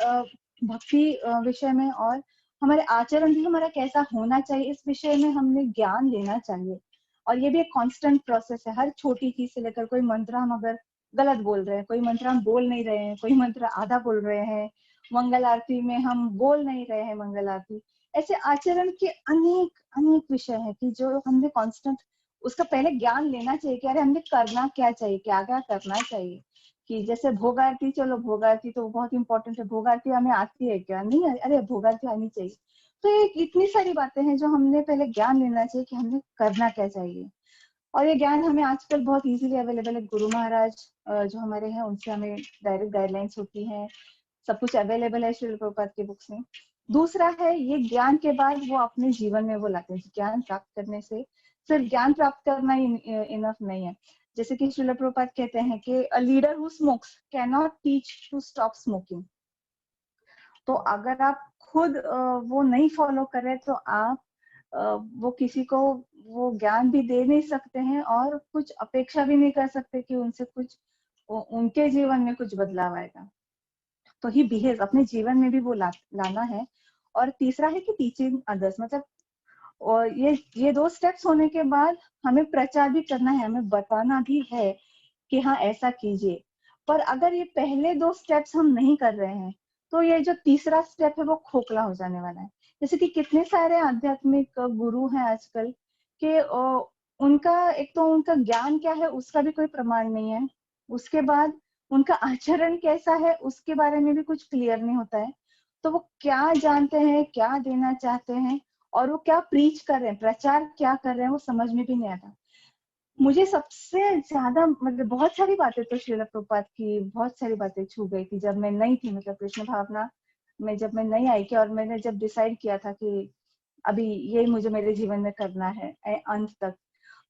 भक्ति विषय में और हमारे आचरण भी हमारा कैसा होना चाहिए इस विषय में हमने ज्ञान लेना चाहिए। और ये भी एक कांस्टेंट प्रोसेस है, हर छोटी चीज से लेकर, कोई मंत्र हम अगर गलत बोल रहे हैं, कोई मंत्र हम बोल नहीं रहे हैं, कोई मंत्र आधा बोल रहे हैं, मंगल आरती में हम बोल नहीं रहे हैं मंगल आरती, ऐसे आचरण के अनेक अनेक विषय है कि जो हमने कांस्टेंट उसका पहले ज्ञान लेना चाहिए कि अरे हमें करना क्या चाहिए, क्या क्या करना चाहिए। कि जैसे भोग आरती, चलो भोग आरती तो बहुत इंपॉर्टेंट है, भोग आरती हमें आती है क्या, नहीं, अरे भोग आरती आनी चाहिए। तो ये इतनी सारी बातें हैं जो हमने पहले ज्ञान लेना चाहिए कि हमें करना क्या चाहिए। और ये ज्ञान हमें आजकल बहुत इजीली अवेलेबल है। गुरु महाराज जो हमारे हैं उनसे हमें डायरेक्ट गाइडलाइंस होती है, सब कुछ अवेलेबल है श्रील प्रभुपाद की बुक्स में। दूसरा है, ये ज्ञान के बाद वो अपने जीवन में वो लाते हैं। ज्ञान प्राप्त करने से सिर्फ ज्ञान प्राप्त करना इनफ नहीं है। जैसे कि श्रील प्रभुपाद कहते हैं कि a leader who smokes can not teach to stop smoking. तो अगर आप खुद वो नहीं फॉलो करें तो आप वो किसी को वो ज्ञान भी दे नहीं सकते हैं और कुछ अपेक्षा भी नहीं कर सकते कि उनसे कुछ उनके जीवन में कुछ बदलाव आएगा। तो ही बिहेव, अपने जीवन में भी वो लाना है। और तीसरा है कि टीचिंग अदर्स, मतलब और ये 2 स्टेप्स होने के बाद हमें प्रचार भी करना है, हमें बताना भी है कि हाँ ऐसा कीजिए। पर अगर ये पहले 2 स्टेप्स हम नहीं कर रहे हैं तो ये जो तीसरा स्टेप है वो खोखला हो जाने वाला है। जैसे कि कितने सारे आध्यात्मिक गुरु हैं आजकल कि उनका एक तो उनका ज्ञान क्या है उसका भी कोई प्रमाण नहीं है, उसके बाद उनका आचरण कैसा है उसके बारे में भी कुछ क्लियर नहीं होता है। तो वो क्या जानते हैं, क्या देना चाहते हैं और वो क्या प्रीच कर रहे हैं, प्रचार क्या कर रहे हैं, वो समझ में भी नहीं आता। मुझे सबसे ज्यादा, मतलब बहुत सारी बातें तो श्रील प्रभुपाद की बहुत सारी बातें छू गई थी जब मैं नई थी, मतलब कृष्ण भावना में जब मैं नई आई थी और मैंने जब डिसाइड किया था कि अभी ये मुझे मेरे जीवन में करना है अंत तक।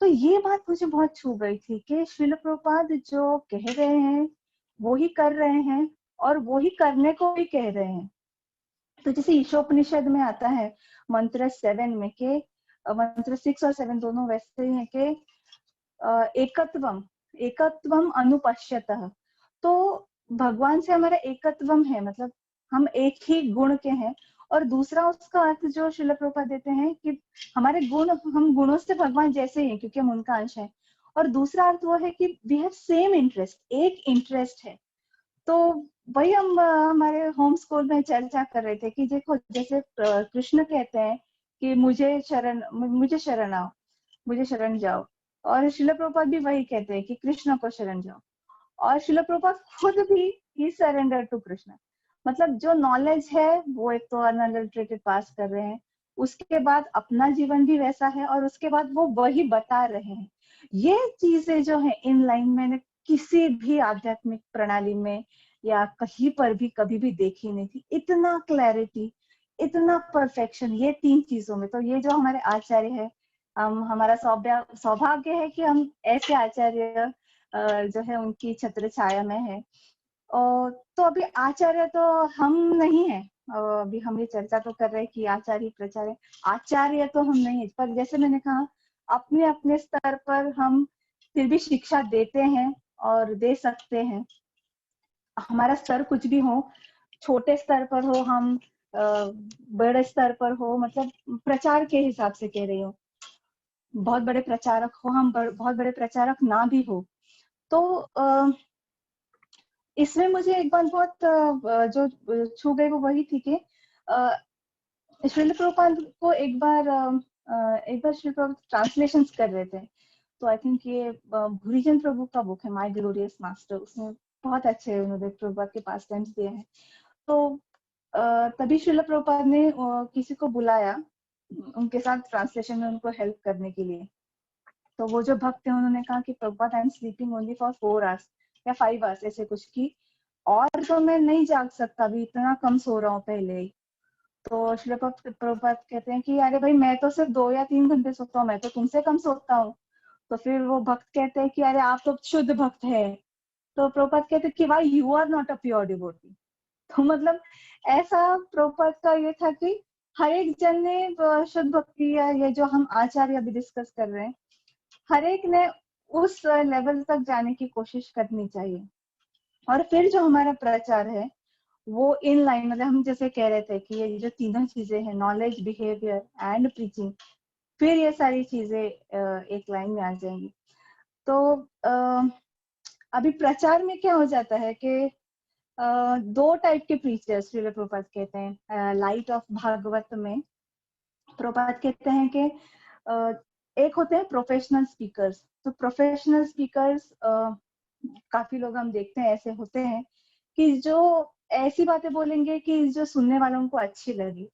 तो ये बात मुझे बहुत छू गई थी कि श्रील प्रभुपाद जो कह रहे हैं वो ही कर रहे हैं और वो ही करने को भी कह रहे हैं। तो जैसे ईशोपनिषद में आता है मंत्र 7 में के, मंत्र 6 और 7 दोनों वैसे ही है कि एकत्वम एकत्वम अनुपश्यतः। तो भगवान से हमारा एकत्वम है, मतलब हम एक ही गुण के हैं। और दूसरा उसका अर्थ जो श्रील प्रभुपाद देते हैं कि हमारे गुण, हम गुणों से भगवान जैसे ही हैं क्योंकि हम उनका अंश है। और दूसरा अर्थ वो है कि वी हैव सेम इंटरेस्ट, एक इंटरेस्ट है। तो वही हम हमारे होम स्कूल में चर्चा कर रहे थे कि देखो जैसे कृष्ण कहते हैं कि मुझे शरण आओ, मुझे शरण जाओ। और श्रील प्रभुपाद भी वही कहते हैं कि कृष्ण को शरण जाओ। और श्रील प्रभुपाद खुद भी ही सरेंडर टू कृष्ण। मतलब जो नॉलेज है वो एक तो अनअडल्टरेटेड पास कर रहे हैं, उसके बाद अपना जीवन भी वैसा है और उसके बाद वो वही बता रहे हैं। ये चीजें जो है इन लाइन मैंने किसी भी आध्यात्मिक प्रणाली में या कहीं पर भी कभी भी देखी नहीं थी। इतना क्लैरिटी, इतना परफेक्शन ये 3 चीजों में। तो ये जो हमारे आचार्य है, हमारा सौभाग्य है कि हम ऐसे आचार्य जो है उनकी छत्र छाया में है। तो अभी आचार्य तो हम नहीं है, अभी हम ये चर्चा तो कर रहे हैं कि आचार्य प्रचार्य, आचार्य तो हम नहीं है, पर जैसे मैंने कहा अपने अपने स्तर पर हम फिर भी शिक्षा देते हैं और दे सकते हैं। हमारा स्तर कुछ भी हो, छोटे स्तर पर हो, हम बड़े स्तर पर हो, मतलब प्रचार के हिसाब से कह रही हूँ, बहुत बड़े प्रचारक हो हम, बहुत बड़े प्रचारक ना भी हो, तो इसमें मुझे एक बात बहुत जो छू गई वो वही थी कि श्रील प्रभुपाद को एक बार श्रील प्रभुपाद ट्रांसलेशंस कर रहे थे, तो आई थिंक ये भूरीचंद प्रभु का बुक है माय ग्लोरियस मास्टर, उसमें बहुत अच्छे उन्होंने प्रभुपाद के पास टाइम्स दिए हैं। तो तभी श्रील प्रभुपाद ने किसी को बुलाया उनके साथ ट्रांसलेशन में उनको हेल्प करने के लिए। तो वो जो भक्त थे उन्होंने कहा कि Prabhupada I am sleeping only for 4 hours या 5 आवर्स ऐसे कुछ की, और तो मैं नहीं जाग सकता, अभी इतना कम सो रहा हूँ पहले ही। तो श्रील प्रभुपाद कहते हैं कि अरे भाई मैं तो सिर्फ 2 या 3 घंटे सोता हूँ, मैं तो तुमसे कम सोता हूँ। तो फिर वो भक्त कहते हैं कि अरे आप तो शुद्ध भक्त है। तो प्रभुपाद कहते हैं कि why you are not a pure devotee. तो मतलब ऐसा प्रभुपाद का ये था कि हर एक जन ने शुद्ध भक्ति या ये जो हम आचार्य अभी डिस्कस कर रहे हैं, हर एक ने उस लेवल तक जाने की कोशिश करनी चाहिए। और फिर जो हमारा प्रचार है वो इन लाइन, मतलब हम जैसे कह रहे थे कि ये जो तीनों चीजें हैं, नॉलेज, बिहेवियर एंड प्रीचिंग, फिर ये सारी चीजें एक लाइन में आ जाएंगी। तो अभी प्रचार में क्या हो जाता है कि 2 टाइप के प्रीचर्स श्रील प्रभुपाद कहते हैं लाइट ऑफ भागवत में। प्रभुपाद कहते हैं कि एक होते हैं प्रोफेशनल स्पीकर्स। तो प्रोफेशनल स्पीकर्स काफी लोग हम देखते हैं ऐसे होते हैं कि जो ऐसी बातें बोलेंगे कि जो सुनने वालों को अच्छी लगी।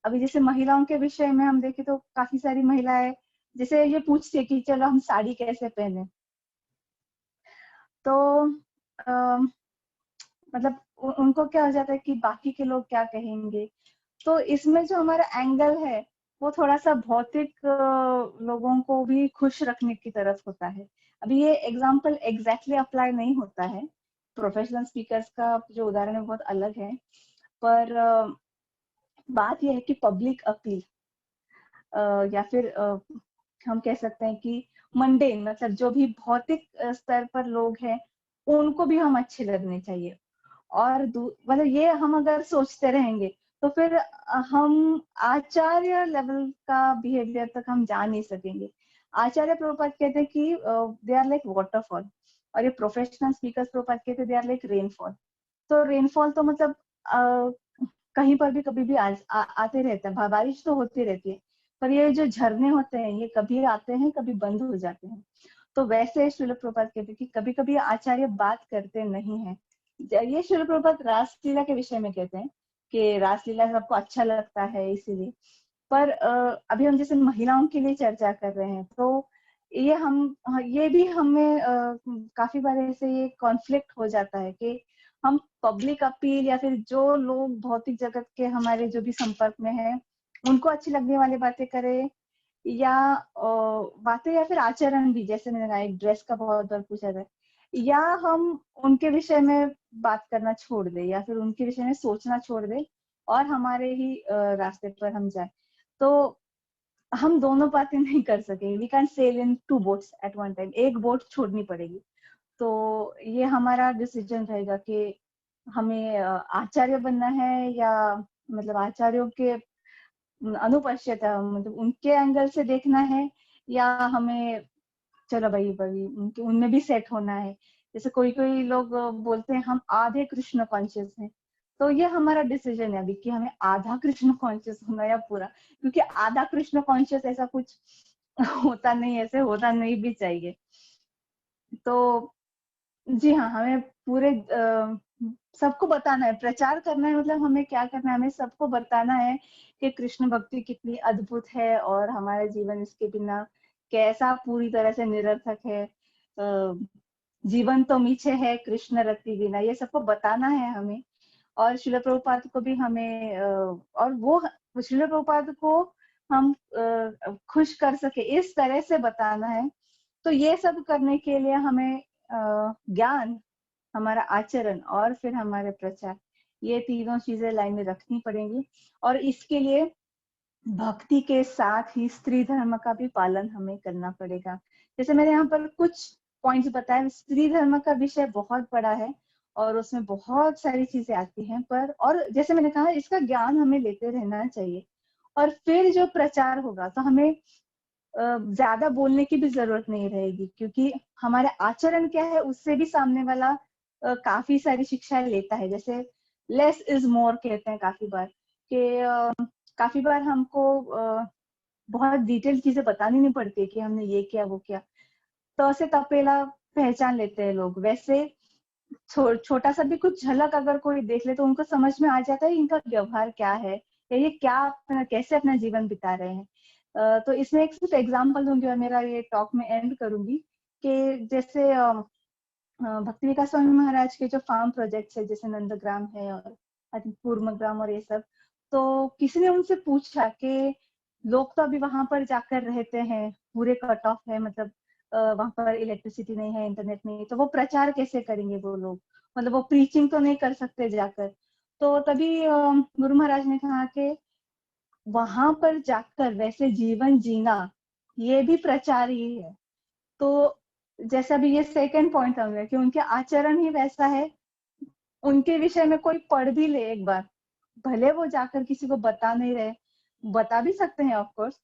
अभी जैसे महिलाओं के विषय में हम देखें तो काफी सारी महिलाएं जैसे ये पूछती है कि चलो हम साड़ी कैसे पहने, तो मतलब उनको क्या हो जाता है कि बाकी के लोग क्या कहेंगे। तो इसमें जो हमारा एंगल है वो थोड़ा सा भौतिक लोगों को भी खुश रखने की तरफ होता है। अभी ये एग्जाम्पल एग्जैक्टली अप्लाई नहीं होता है, प्रोफेशनल स्पीकर्स का जो उदाहरण है बहुत अलग है, पर बात यह है कि पब्लिक अपील या फिर हम कह सकते हैं कि मंडेन, मतलब जो भी भौतिक स्तर पर लोग हैं उनको भी हम अच्छे लगने चाहिए। और मतलब ये हम अगर सोचते रहेंगे तो फिर हम आचार्य लेवल का बिहेवियर तक हम जा नहीं सकेंगे। आचार्य प्रभुपाद कहते हैं कि दे आर लाइक वाटरफॉल, और ये प्रोफेशनल स्पीकर्स प्रभुपाद कहते हैं दे आर लाइक रेनफॉल। तो रेनफॉल तो मतलब कहीं पर भी कभी भी आते रहता है, बारिश तो होती रहती है, पर ये जो झरने होते हैं ये कभी आते हैं कभी बंद हो जाते हैं। तो वैसे श्रील प्रभुपाद कहते हैं कि कभी कभी आचार्य बात करते नहीं है। ये श्रील प्रभुपाद रासलीला के विषय में कहते हैं कि रासलीला सबको अच्छा लगता है इसीलिए। पर अभी हम जैसे महिलाओं के लिए चर्चा कर रहे हैं तो ये भी हमें काफी बार ऐसे ये कॉन्फ्लिक्ट हो जाता है कि हम पब्लिक अपील या फिर जो लोग भौतिक जगत के हमारे जो भी संपर्क में है उनको अच्छी लगने वाली बातें करें, या बातें या फिर आचरण भी, जैसे मैंने कहा एक ड्रेस का बहुत बार पूछा था, या हम उनके विषय में बात करना छोड़ दे या फिर उनके विषय में सोचना छोड़ दे और हमारे ही रास्ते पर हम जाए। तो हम दोनों बातें नहीं कर सकेंगे, we can sail in 2 boats at one time, एक बोट छोड़नी पड़ेगी। तो ये हमारा डिसीजन रहेगा कि हमें आचार्य बनना है या मतलब आचार्यों के अनुपस्थित, मतलब उनके एंगल से देखना है, या हमें चलो भाई भाई उनके उनमें भी सेट होना है। जैसे कोई कोई लोग बोलते हैं हम आधे कृष्ण कॉन्शियस हैं, तो ये हमारा डिसीजन है अभी कि हमें आधा कृष्ण कॉन्शियस होना या पूरा, क्योंकि आधा कृष्ण कॉन्शियस ऐसा कुछ होता नहीं, ऐसे होता नहीं भी चाहिए। तो जी हाँ, हमें पूरे सबको बताना है, प्रचार करना है, मतलब हमें क्या करना है, हमें सबको बताना है कि कृष्ण भक्ति कितनी अद्भुत है और हमारा जीवन इसके बिना कैसा पूरी तरह से निरर्थक है। जीवन तो मीठे है कृष्ण रति बिना, ये सबको बताना है हमें। और श्रील प्रभुपाद को भी हमें और वो श्रील प्रभुपाद को हम खुश कर सके इस तरह से बताना है। तो ये सब करने के लिए हमें ज्ञान, हमारा आचरण और फिर हमारे प्रचार, ये तीनों चीजें लाइन में रखनी पड़ेंगी। और इसके लिए भक्ति के साथ ही स्त्री धर्म का भी पालन हमें करना पड़ेगा। जैसे मैंने यहाँ पर कुछ पॉइंट्स बताए, स्त्री धर्म का विषय बहुत बड़ा है और उसमें बहुत सारी चीजें आती हैं, पर और जैसे मैंने कहा इसका ज्ञान हमें लेते रहना चाहिए। और फिर जो प्रचार होगा तो हमें ज्यादा बोलने की भी जरूरत नहीं रहेगी, क्योंकि हमारे आचरण क्या है उससे भी सामने वाला काफी सारी शिक्षाएं लेता है। जैसे लेस इज मोर कहते हैं काफी बार, कि काफी बार हमको बहुत डिटेल चीजें बतानी नहीं पड़ती कि हमने ये किया वो किया, तो से तपेला पहचान लेते हैं लोग। वैसे छोटा सा भी कुछ झलक अगर कोई देख ले तो उनको समझ में आ जाता है इनका व्यवहार क्या है, या ये क्या कैसे अपना जीवन बिता रहे हैं। तो इसमें एक सिर्फ एग्जांपल दूंगी और मेरा ये टॉक में एंड करूंगी कि जैसे भक्ति विकास स्वामी महाराज के जो फार्म प्रोजेक्ट्स है, जैसे नंदग्राम है और कूर्मग्राम और ये सब, तो किसी ने उनसे पूछा कि लोग तो अभी वहां पर जाकर रहते हैं, पूरे कट ऑफ है, मतलब वहां पर इलेक्ट्रिसिटी नहीं है, इंटरनेट नहीं है, तो वो प्रचार कैसे करेंगे वो लोग, मतलब वो प्रीचिंग तो नहीं कर सकते जाकर। तो तभी गुरु महाराज ने कहा कि वहां पर जाकर वैसे जीवन जीना ये भी प्रचार ही है। तो जैसा भी ये सेकंड पॉइंट समझे कि उनके आचरण ही वैसा है, उनके विषय में कोई पढ़ भी ले एक बार, भले वो जाकर किसी को बता नहीं रहे, बता भी सकते हैं ऑफ कोर्स,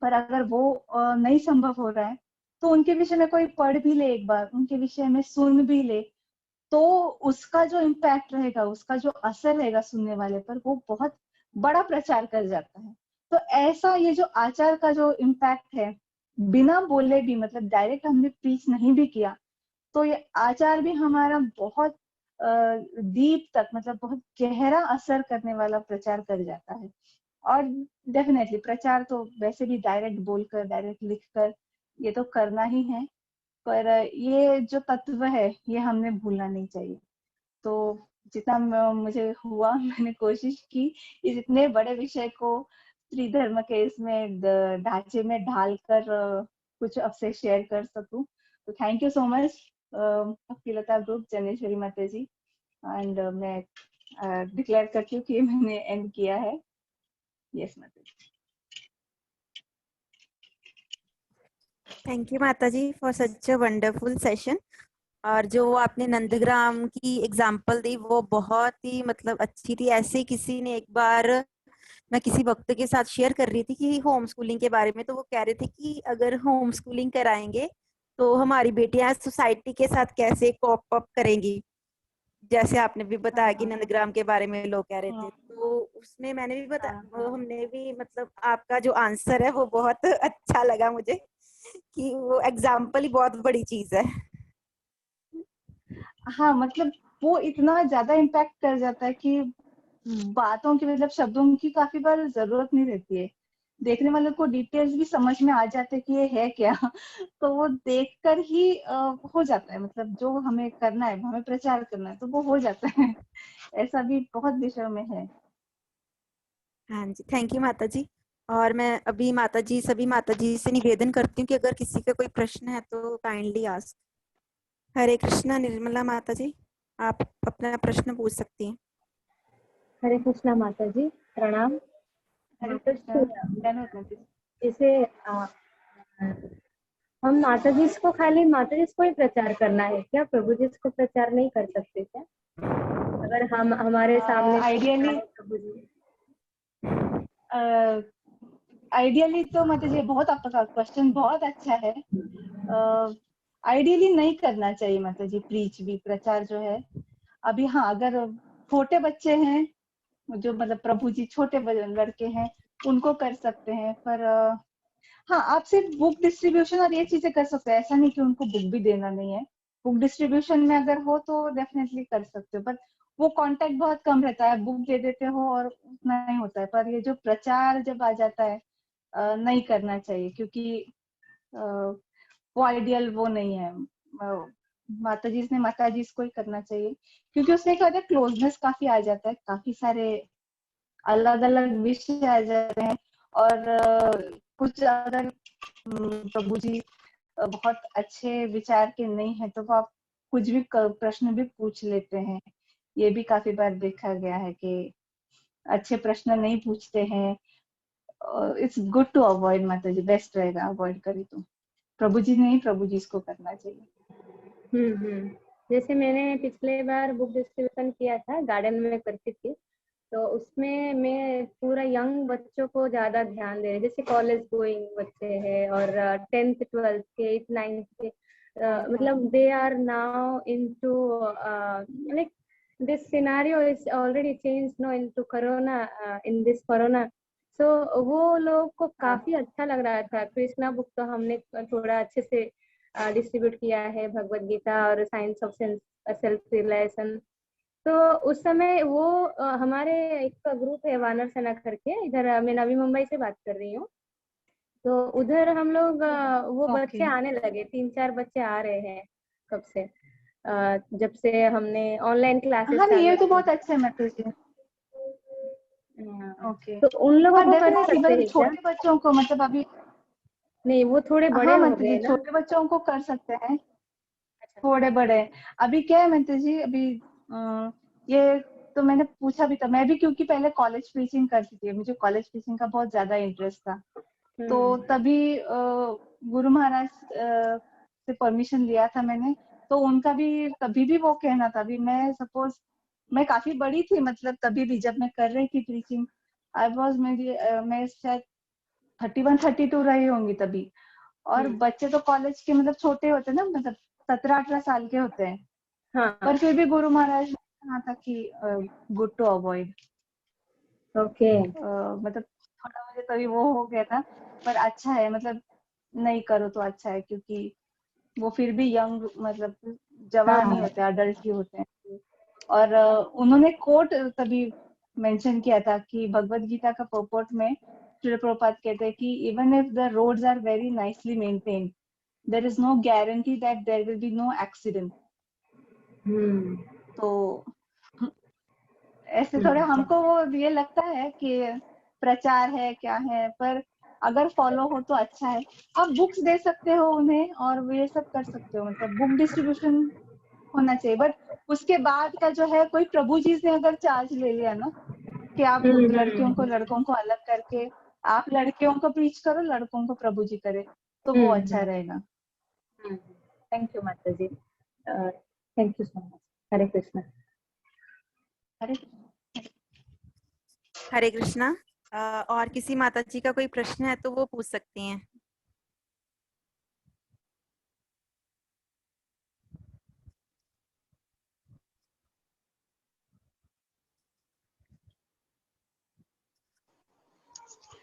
पर अगर वो नहीं संभव हो रहा है तो उनके विषय में कोई पढ़ भी ले एक बार, उनके विषय में सुन भी ले, तो उसका जो इम्पैक्ट रहेगा, उसका जो असर रहेगा सुनने वाले पर, वो बहुत बड़ा प्रचार कर जाता है। तो ऐसा ये जो आचार का जो इम्पैक्ट है, बिना बोले भी, मतलब डायरेक्ट हमने प्रीच नहीं भी किया, तो ये आचार भी हमारा बहुत डीप तक, मतलब बहुत गहरा असर करने वाला प्रचार कर जाता है। और डेफिनेटली प्रचार तो वैसे भी डायरेक्ट बोलकर, डायरेक्ट लिखकर ये तो करना ही है, पर ये जो तत्व है ये हमने भूलना नहीं चाहिए। तो जितना मुझे हुआ मैंने कोशिश की इस इतने बड़े विषय को स्त्री धर्म के इसमें ढांचे में ढालकर कुछ आपसे शेयर कर सकूं। तो thank you so much Akhilta group, Janeshwari Mata ji, and मैं डिक्लेयर करती हूँ कि मैंने एंड किया है। यस माता जी। Thank you Mata ji for such a wonderful session. और जो आपने नंदग्राम की एग्जाम्पल दी वो बहुत ही मतलब अच्छी थी। ऐसे किसी ने एक बार, मैं किसी वक्त के साथ शेयर कर रही थी कि होम स्कूलिंग के बारे में, तो वो कह रहे थे कि अगर होम स्कूलिंग कराएंगे तो हमारी बेटियां सोसाइटी के साथ कैसे कोप अप करेंगी। जैसे आपने भी बताया कि नंदग्राम के बारे में लोग कह रहे थे, तो उसमें मैंने भी बताया, हमने भी मतलब आपका जो आंसर है वो बहुत अच्छा लगा मुझे, कि वो एग्जाम्पल ही बहुत बड़ी चीज है। हाँ, मतलब वो इतना ज्यादा इम्पैक्ट कर जाता है कि बातों की, मतलब शब्दों की काफी बार जरूरत नहीं रहती है, देखने वाले को डिटेल्स भी समझ में आ जाते हैं कि ये है क्या। तो वो देखकर ही हो जाता है, मतलब जो हमें करना है, हमें प्रचार करना है, तो वो हो जाता है। ऐसा भी बहुत विषयों में है। हाँ जी, थैंक यू माता जी। और मैं अभी माता जी, सभी माता जी से निवेदन करती हूँ कि अगर किसी का कोई प्रश्न है तो काइंडली आस्क। हरे कृष्णा। निर्मला माता जी, आप अपना प्रश्न पूछ सकती हैं। हरे कृष्णा माता जी, प्रणाम। हरे माता कृष्णा। जी, धन्यवाद। जैसे हम माता जी को खाली माता जी को ही प्रचार करना है क्या? प्रभु जी को प्रचार नहीं कर सकते क्या? अगर हम हमारे सामने आइडियली प्रभु जी, आइडियली तो मतलब ये बहुत, आपका क्वेश्चन बहुत अच्छा है। आइडियली नहीं करना चाहिए मतलब जी प्रीच भी, प्रचार जो है अभी। हाँ, अगर छोटे बच्चे हैं, जो मतलब प्रभु जी छोटे लड़के हैं, उनको कर सकते हैं। पर हाँ, आप सिर्फ बुक डिस्ट्रीब्यूशन और ये चीजें कर सकते हैं, ऐसा नहीं कि उनको बुक भी देना नहीं है। बुक डिस्ट्रीब्यूशन में अगर हो तो डेफिनेटली कर सकते हो, पर वो कांटेक्ट बहुत कम रहता है, बुक दे देते हो और उतना नहीं होता है। पर ये जो प्रचार जब आ जाता है, नहीं करना चाहिए, क्योंकि वो आइडियल वो नहीं है। माता जी ने माता जी को ही करना चाहिए, क्योंकि उससे क्या होता है क्लोजनेस काफी आ जाता है, काफी सारे अलग अलग विषय आ जाते हैं। और कुछ अगर प्रभु जी बहुत अच्छे विचार के नहीं है तो वो आप कुछ भी प्रश्न भी पूछ लेते हैं। ये भी काफी बार देखा गया है कि अच्छे प्रश्न नहीं पूछते हैं। इट्स गुड टू अवॉइड माता जी, बेस्ट रहेगा अवॉइड करें तो। प्रभु जी नहीं, प्रभु जी इसको करना चाहिए। जैसे मैंने पिछले बार बुक डिस्ट्रीब्यूशन किया था, गार्डन में करती थी, तो उसमें मैं पूरा यंग बच्चों को ज्यादा ध्यान दे रही, जैसे कॉलेज गोइंग बच्चे हैं और 10th 12th के 8th 9th के, मतलब they are now into like this scenario is already changed no into corona, in this corona, so वो लोग को काफी अच्छा लग रहा था। कृष्णा बुक तो हमने थोड़ा अच्छे से डिस्ट्रीब्यूट किया है, भगवत गीता और साइंस ऑफ सेल्फ रियलाइजेशन। तो उस समय वो हमारे एक ग्रुप है वानर सेना करके, इधर मैं नवी मुंबई से बात कर रही हूँ, तो उधर हम लोग वो बच्चे आने लगे, 3-4 बच्चे आ रहे हैं कब से, जब से हमने ऑनलाइन क्लासेस हाँ, चालू ये तो की। बहुत अच्छा है मतलब जी। ओके, तो उन लोगों हाँ को कर डेफिनेटली, सकते मतलब हैं क्या? छोटे बच्चों को, मतलब अभी नहीं, वो थोड़े बड़े हाँ हो मतलब जी गए ना। छोटे बच्चों को कर सकते हैं, अच्छा। थोड़े बड़े। अभी क्या है मतलब जी, अभी ये तो मैंने पूछा भी था, मैं भी क्योंकि पहले कॉलेज प्रीचिंग करती थी, मुझे कॉलेज प्रीचिंग का बहुत ज्यादा इंटरेस्ट था। तो तभी गुरु महाराज से परमिशन लिया था मैंने, तो उनका भी तभी भी वो कहना था, अभी मैं सपोज मैं काफी बड़ी थी, मतलब तभी भी जब मैं कर रही थी प्रीचिंग, आई वॉज मैं शायद 31-32 रही होंगी तभी। और बच्चे तो कॉलेज के मतलब छोटे होते हैं ना, मतलब 17-18 साल के होते हैं। हाँ। पर फिर भी गुरु महाराज ने कहा था कि गुड टू अवॉइड। ओके। मतलब थोड़ा मुझे तभी वो हो गया था, पर अच्छा है, मतलब नहीं करो तो अच्छा है, क्योंकि वो फिर भी यंग, मतलब जवान हाँ। ही होते हैं, अडल्ट ही होते हैं। और उन्होंने कोट तभी मेंशन किया था कि भगवत गीता का पर्पट में श्रील प्रभुपाद कहते हैं कि even if the roads are very nicely maintained, there is no guarantee that there will be no accident. तो ऐसे थोड़ा हमको वो ये लगता है कि प्रचार है क्या है, पर अगर फॉलो हो तो अच्छा है। आप बुक्स दे सकते हो उन्हें और वो ये सब कर सकते हो, मतलब बुक डिस्ट्रीब्यूशन होना चाहिए। बट उसके बाद का जो है, कोई प्रभु जी से अगर चार्ज ले लिया ना कि आप लड़कियों को लड़कों को अलग करके, आप लड़कियों को प्रीच करो, लड़कों को प्रभु जी करे, तो वो अच्छा रहेगा। Thank you Mata ji, thank you so much. हरे कृष्णा। अरे हरे कृष्णा। और किसी माता जी का कोई प्रश्न है तो वो पूछ सकती हैं।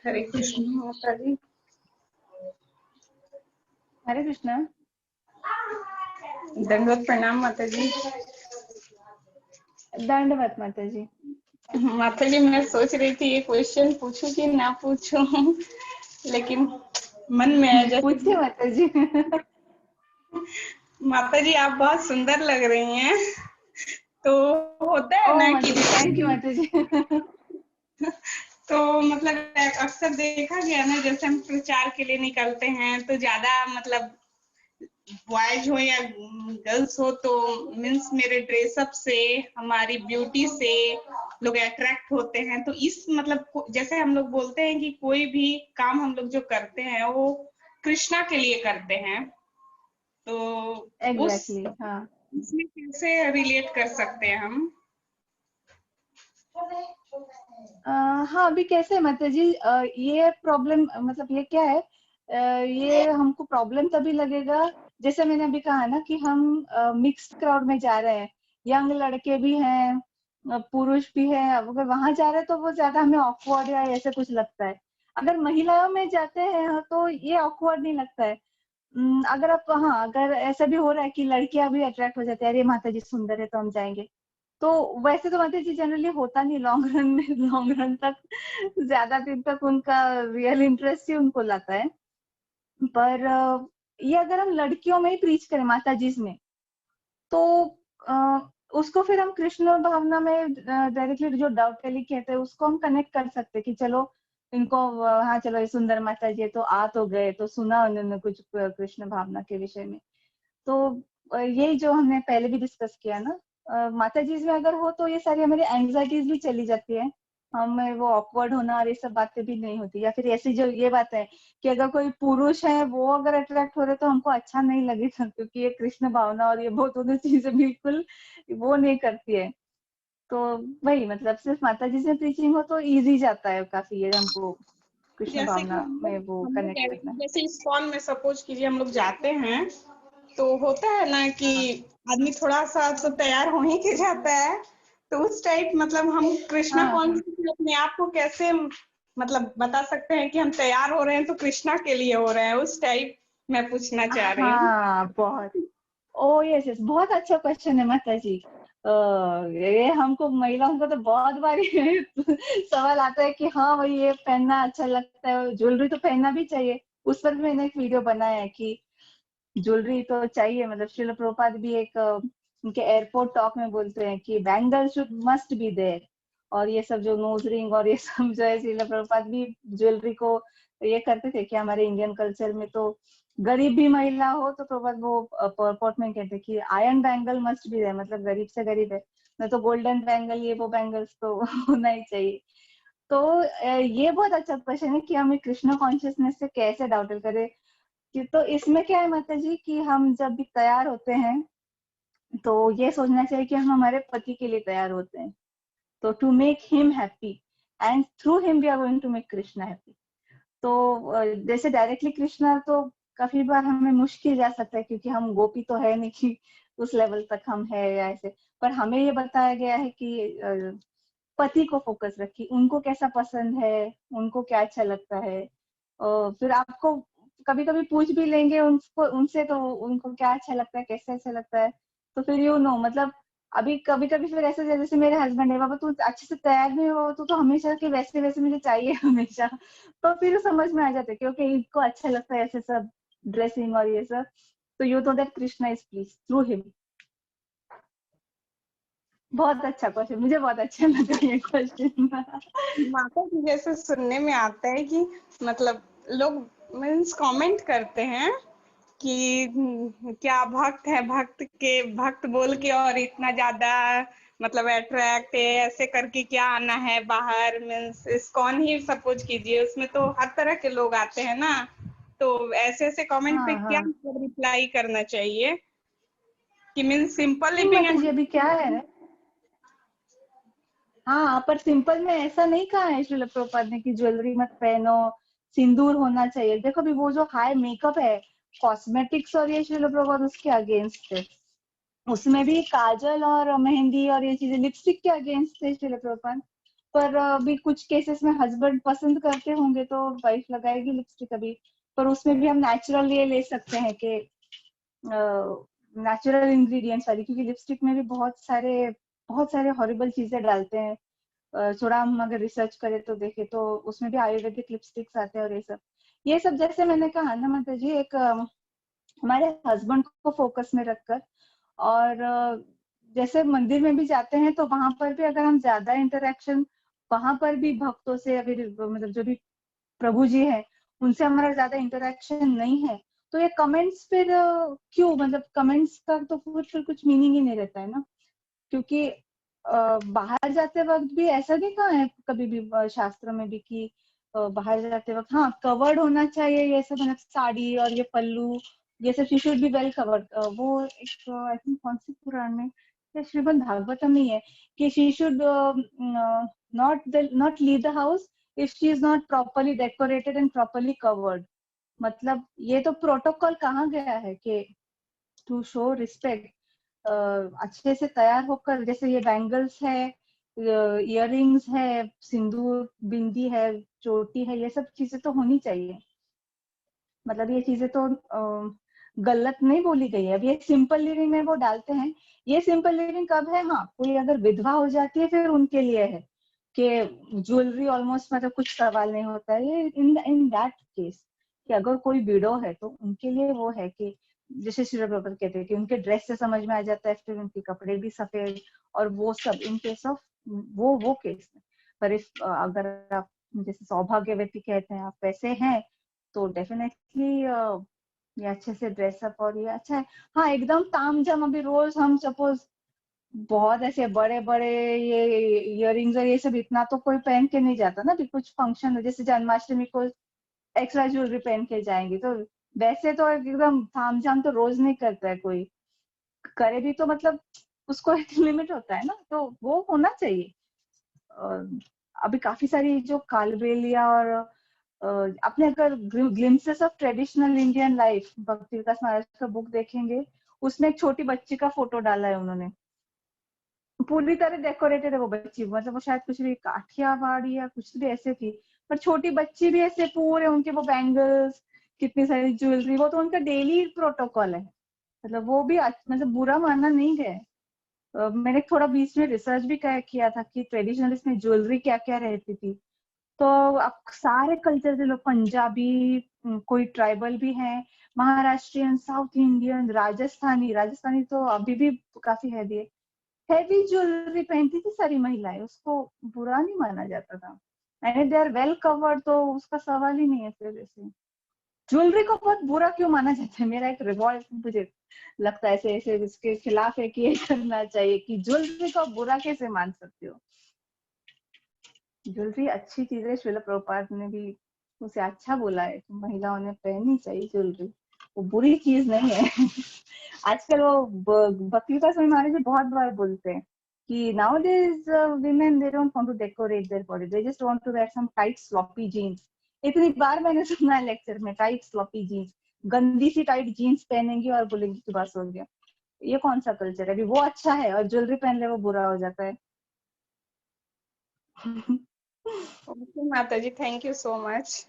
हरे कृष्ण माता जी। हरे कृष्णा। दंडवत प्रणाम माता जी। दंडवत माता जी। माता जी, मैं सोच रही थी ये क्वेश्चन पूछूं कि ना पूछूं, लेकिन मन में है जैसे। पूछिए माता जी। माता जी, आप बहुत सुंदर लग रही हैं। तो होता है ओ ना माता कि जी, थैंक यू माता जी। तो मतलब अक्सर देखा गया ना, जैसे हम प्रचार के लिए निकलते हैं तो ज्यादा मतलब बॉयज हो या गर्ल्स हो, तो मीन्स मेरे ड्रेसअप से, हमारी ब्यूटी से लोग अट्रैक्ट होते हैं। तो इस मतलब जैसे हम लोग बोलते हैं कि कोई भी काम हम लोग जो करते हैं वो कृष्णा के लिए करते हैं, तो एग्जैक्टली हाँ। उसमें कैसे रिलेट कर सकते हैं हम? हाँ अभी कैसे माता जी, ये प्रॉब्लम मतलब ये क्या है, ये हमको प्रॉब्लम तभी लगेगा जैसे मैंने अभी कहा ना कि हम मिक्स्ड क्राउड में जा रहे हैं, यंग लड़के भी हैं, पुरुष भी हैं। अगर वहां जा रहे हैं तो वो ज्यादा हमें ऑकवर्ड या ऐसे कुछ लगता है। अगर महिलाओं में जाते हैं तो ये ऑकवर्ड नहीं लगता है। अगर आप, हाँ अगर ऐसा भी हो रहा है कि लड़कियां भी अट्रैक्ट हो जाती है, अरे माता जी सुंदर है तो हम जाएंगे, तो वैसे तो माता जी जनरली होता नहीं लॉन्ग रन में, लॉन्ग रन तक ज्यादा दिन तक उनका रियल इंटरेस्ट ही उनको लाता है। पर ये अगर हम लड़कियों में ही प्रीच करें माता जी में, तो उसको फिर हम कृष्ण भावना में डायरेक्टली जो डाउटली कहते हैं उसको हम कनेक्ट कर सकते कि चलो इनको हाँ चलो ये सुंदर माता जी तो आ तो गए, तो सुना उन्होंने कुछ कृष्ण भावना के विषय में। तो यही जो हमने पहले भी डिस्कस किया ना, माता जी में अगर हो तो ये सारी हमारी एंग्जाइटीज भी चली जाती है, हमें वो ऑकवर्ड होना और ये सब बातें भी नहीं होती। या फिर ऐसी जो ये बात है कि अगर कोई पुरुष है वो अगर अट्रैक्ट हो रहे तो हमको अच्छा नहीं लगेगा, क्योंकि ये कृष्ण भावना और ये बहुत दोनों चीजें बिल्कुल वो नहीं करती है। तो वही मतलब सिर्फ माता जी से प्रीचिंग हो तो इजी जाता है काफी ये हमको कृष्ण जैसे कि भावना में वो कनेक्ट करना। जैसे इस्कॉन में सपोज कीजिए हम लोग जाते हैं, तो होता है ना कि आदमी थोड़ा सा तो तैयार हो ही के जाता है, तो उस टाइप मतलब हम कृष्णा हाँ कॉन्शियस अपने आप को कैसे मतलब बता सकते हैं कि हम तैयार हो रहे हैं तो कृष्णा के लिए हो रहे हैं, उस टाइप मैं पूछना चाह रही हूँ। हाँ बहुत, ओ यस यस, बहुत अच्छा क्वेश्चन है माता जी। ये हमको महिलाओं को तो बहुत बार ये सवाल आता है कि हाँ भाई ये पहनना अच्छा लगता है, ज्वेलरी तो पहनना भी चाहिए। उस पर मैंने एक वीडियो बनाया है कि ज्वेलरी तो चाहिए, मतलब श्रील प्रभुपाद भी एक उनके एयरपोर्ट टॉक में बोलते हैं कि bangle should must be there, और ये सब जो नोज रिंग और ये सब जो है श्रील प्रभुपाद भी ज्वेलरी को ये करते थे कि हमारे इंडियन कल्चर में तो गरीब भी महिला हो तो प्रभुपाद वो पर्पॉट में कहते कि iron bangle must be there, मतलब गरीब से गरीब है न तो गोल्डन बैंगल ये वो बैंगल्स तो होना ही चाहिए। तो ये बहुत अच्छा क्वेश्चन है कि हमें कृष्ण कॉन्शियसनेस से कैसे डाउटल करें। तो इसमें क्या है माता जी कि हम जब भी तैयार होते हैं तो ये सोचना चाहिए कि हम हमारे पति के लिए तैयार होते हैं, तो to make him happy and through him we are going to make Krishna happy. तो जैसे डायरेक्टली कृष्णा तो काफी बार हमें मुश्किल जा सकता है क्योंकि हम गोपी तो है नहीं कि उस लेवल तक हम है या ऐसे, पर हमें ये बताया गया है कि पति को फोकस रखिए, उनको कैसा पसंद है, उनको क्या अच्छा लगता है। फिर आपको कभी कभी पूछ भी लेंगे उनको उनसे तो उनको क्या अच्छा लगता है कैसे अच्छा लगता है, तो फिर मतलब अभी कभी कभी फिर ऐसे जैसे मेरे हस्बैंड है, बाबा तू अच्छे से तैयार नहीं हो तो हमेशा कि वैसे वैसे मुझे चाहिए हमेशा, तो फिर समझ में आ जाता है क्योंकि इनको अच्छा लगता है ऐसे सब ड्रेसिंग और ये सब, तो you know that Krishna is please through him. बहुत अच्छा क्वेश्चन, मुझे बहुत अच्छा लगा ये क्वेश्चन। माता जी जैसे सुनने में आता है कि मतलब लोग मीन्स कमेंट करते हैं कि क्या भक्त है, भक्त के भक्त बोल के और इतना ज्यादा मतलब अट्रैक्ट है ऐसे करके क्या आना है बाहर, मीन्स इस्कॉन ही सपोज कीजिए उसमें तो हर तरह के लोग आते हैं ना, तो ऐसे ऐसे कमेंट पे हाँ क्या हाँ, मतलब रिप्लाई करना चाहिए कि मीन्स सिंपल नहीं लिविंग माता जी एंड अभी क्या है, हाँ पर सिंपल में ऐसा नहीं कहा है श्रील प्रभुपाद ने कि ज्वेलरी मत पहनो, सिंदूर होना चाहिए। देखो अभी वो जो हाई मेकअप है कॉस्मेटिक्स और ये श्रील प्रभुपाद उसके अगेंस्ट है, उसमें भी काजल और मेहंदी और ये चीजें लिपस्टिक के अगेंस्ट थे श्रील प्रभुपाद। पर अभी कुछ केसेस में हस्बैंड पसंद करते होंगे तो वाइफ लगाएगी लिपस्टिक अभी, पर उसमें भी हम नेचुरल ये ले सकते हैं कि नेचुरल इंग्रेडिएंट्स वाली, क्योंकि लिपस्टिक में भी बहुत सारे हॉरिबल चीजें डालते हैं। थोड़ा हम अगर रिसर्च करें तो देखें तो उसमें भी आयुर्वेदिक लिपस्टिक्स आते हैं और ये सब जैसे मैंने कहा ना माता जी एक हमारे हस्बैंड को फोकस में रखकर, और जैसे मंदिर में भी जाते हैं तो वहां पर भी अगर हम ज्यादा इंटरेक्शन वहां पर भी भक्तों से या फिर मतलब जो भी प्रभु जी है उनसे हमारा ज्यादा इंटरेक्शन नहीं है, तो ये कमेंट्स फिर क्यों, मतलब कमेंट्स का तो फिर कुछ मीनिंग ही नहीं रहता है ना। क्योंकि बाहर जाते वक्त भी ऐसा नहीं कहा है कभी भी शास्त्र में भी कि बाहर जाते वक्त हाँ कवर्ड होना चाहिए, ये सब मतलब साड़ी और ये पल्लू ये सब she should be well covered. वो एक आई थिंक कौन सी पुराण में या श्रीमद् भागवतम में है कि she should not leave the house if she is not properly decorated and properly covered. मतलब ये तो प्रोटोकॉल कहाँ गया है कि टू शो रिस्पेक्ट अच्छे से तैयार होकर, जैसे ये बैंगल्स है, इयररिंग्स है, सिंदूर बिंदी है, चोटी है, ये सब चीजें तो होनी चाहिए। मतलब ये चीजें तो गलत नहीं बोली गई है। अब ये सिंपल लिविंग में वो डालते हैं, ये सिंपल लिविंग कब है, हाँ कोई अगर विधवा हो जाती है फिर उनके लिए है कि ज्वेलरी ऑलमोस्ट मतलब कुछ सवाल नहीं होता है, ये इन दैट केस कि अगर कोई विडो है तो उनके लिए वो है कि जैसे श्री प्रभुपाद कहते हैं कि उनके ड्रेस से समझ में आ जाता है, फिर उनके कपड़े भी सफेद, और वो सब इन केस ऑफ वो केस में। पर इफ अगर आप जैसे सौभाग्यवती कहते हैं, आप वैसे हैं, तो डेफिनेटली ये अच्छे से ड्रेसअप, और ये अच्छा है। हाँ, एकदम तामझाम अभी रोज हम सपोज बहुत ऐसे बड़े बड़े ये इयररिंग्स और ये सब इतना तो कोई पहन के नहीं जाता ना। अभी कुछ फंक्शन है जैसे जन्माष्टमी को एक्स्ट्रा ज्वेलरी पहन के जाएंगे, तो वैसे तो एकदम तामझाम तो रोज नहीं करता है कोई, करे भी तो मतलब उसको एक लिमिट होता है ना, तो वो होना चाहिए। अभी काफी सारी जो कालबेलिया और अपने अगर glimpses of traditional Indian life भक्ति विकास महाराज का बुक देखेंगे, उसमें एक छोटी बच्ची का फोटो डाला है उन्होंने, पूरी तरह डेकोरेटेड है वो बच्ची, मतलब वो शायद कुछ भी काठियावाड़ी या कुछ भी ऐसे थी, पर छोटी बच्ची भी ऐसे पूरे उनके वो बैंगल्स, कितनी सारी ज्वेलरी, वो तो उनका डेली प्रोटोकॉल है। मतलब वो भी मतलब बुरा मानना नहीं है। मैंने थोड़ा बीच में रिसर्च भी किया था कि ट्रेडिशनल इसमें ज्वेलरी क्या क्या रहती थी, तो अब सारे कल्चर के लोग, पंजाबी, कोई ट्राइबल भी है, महाराष्ट्रियन, साउथ इंडियन, राजस्थानी तो अभी भी काफी हैवी ज्वेलरी पहनती थी सारी महिलाएं, उसको बुरा नहीं माना जाता था। And they are well covered, तो उसका सवाल ही नहीं है। फिर ऐसे ज्वेलरी को बहुत बुरा क्यों माना जाता है? मेरा एक रिवॉल्ट मुझे लगता है ऐसे ऐसे इसके खिलाफ है कि ये करना चाहिए कि ज्वेलरी को बुरा कैसे मान सकते हो। ज्वेलरी अच्छी चीज है, श्रील प्रभुपाद ने भी उसे अच्छा बोला है कि महिलाओं ने पहननी चाहिए ज्वेलरी, वो बुरी चीज नहीं है। आजकल वो भक्ति विकास स्वामी महाराज जी बहुत बार बोलते हैं कि nowadays women they don't want to decorate their body, they just want to wear some tight sloppy jeans। इतनी बार मैंने सुना है लेक्चर में, टाइट स्लॉपी जीन्स, गंदी सी टाइट जीन्स पहनेंगी और बोलेंगी कि बस हो गया। ये कौन सा कल्चर है? अभी वो अच्छा है और ज्वेलरी पहन ले वो बुरा हो जाता है। ओके माता जी, थैंक यू सो मच।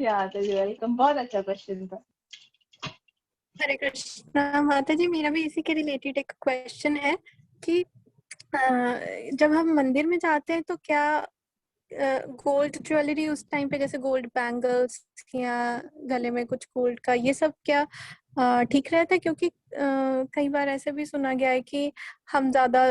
या तो वेलकम, बहुत अच्छा क्वेश्चन था। हरे कृष्णा माता जी, मेरा भी इसी के रिलेटेड एक क्वेश्चन है कि जब हम मंदिर में जाते हैं तो क्या गोल्ड ज्वेलरी उस टाइम पे, जैसे गोल्ड बैंगल्स या गले में कुछ गोल्ड का, ये सब क्या ठीक रहता है? क्योंकि कई बार ऐसे भी सुना गया है कि हम ज्यादा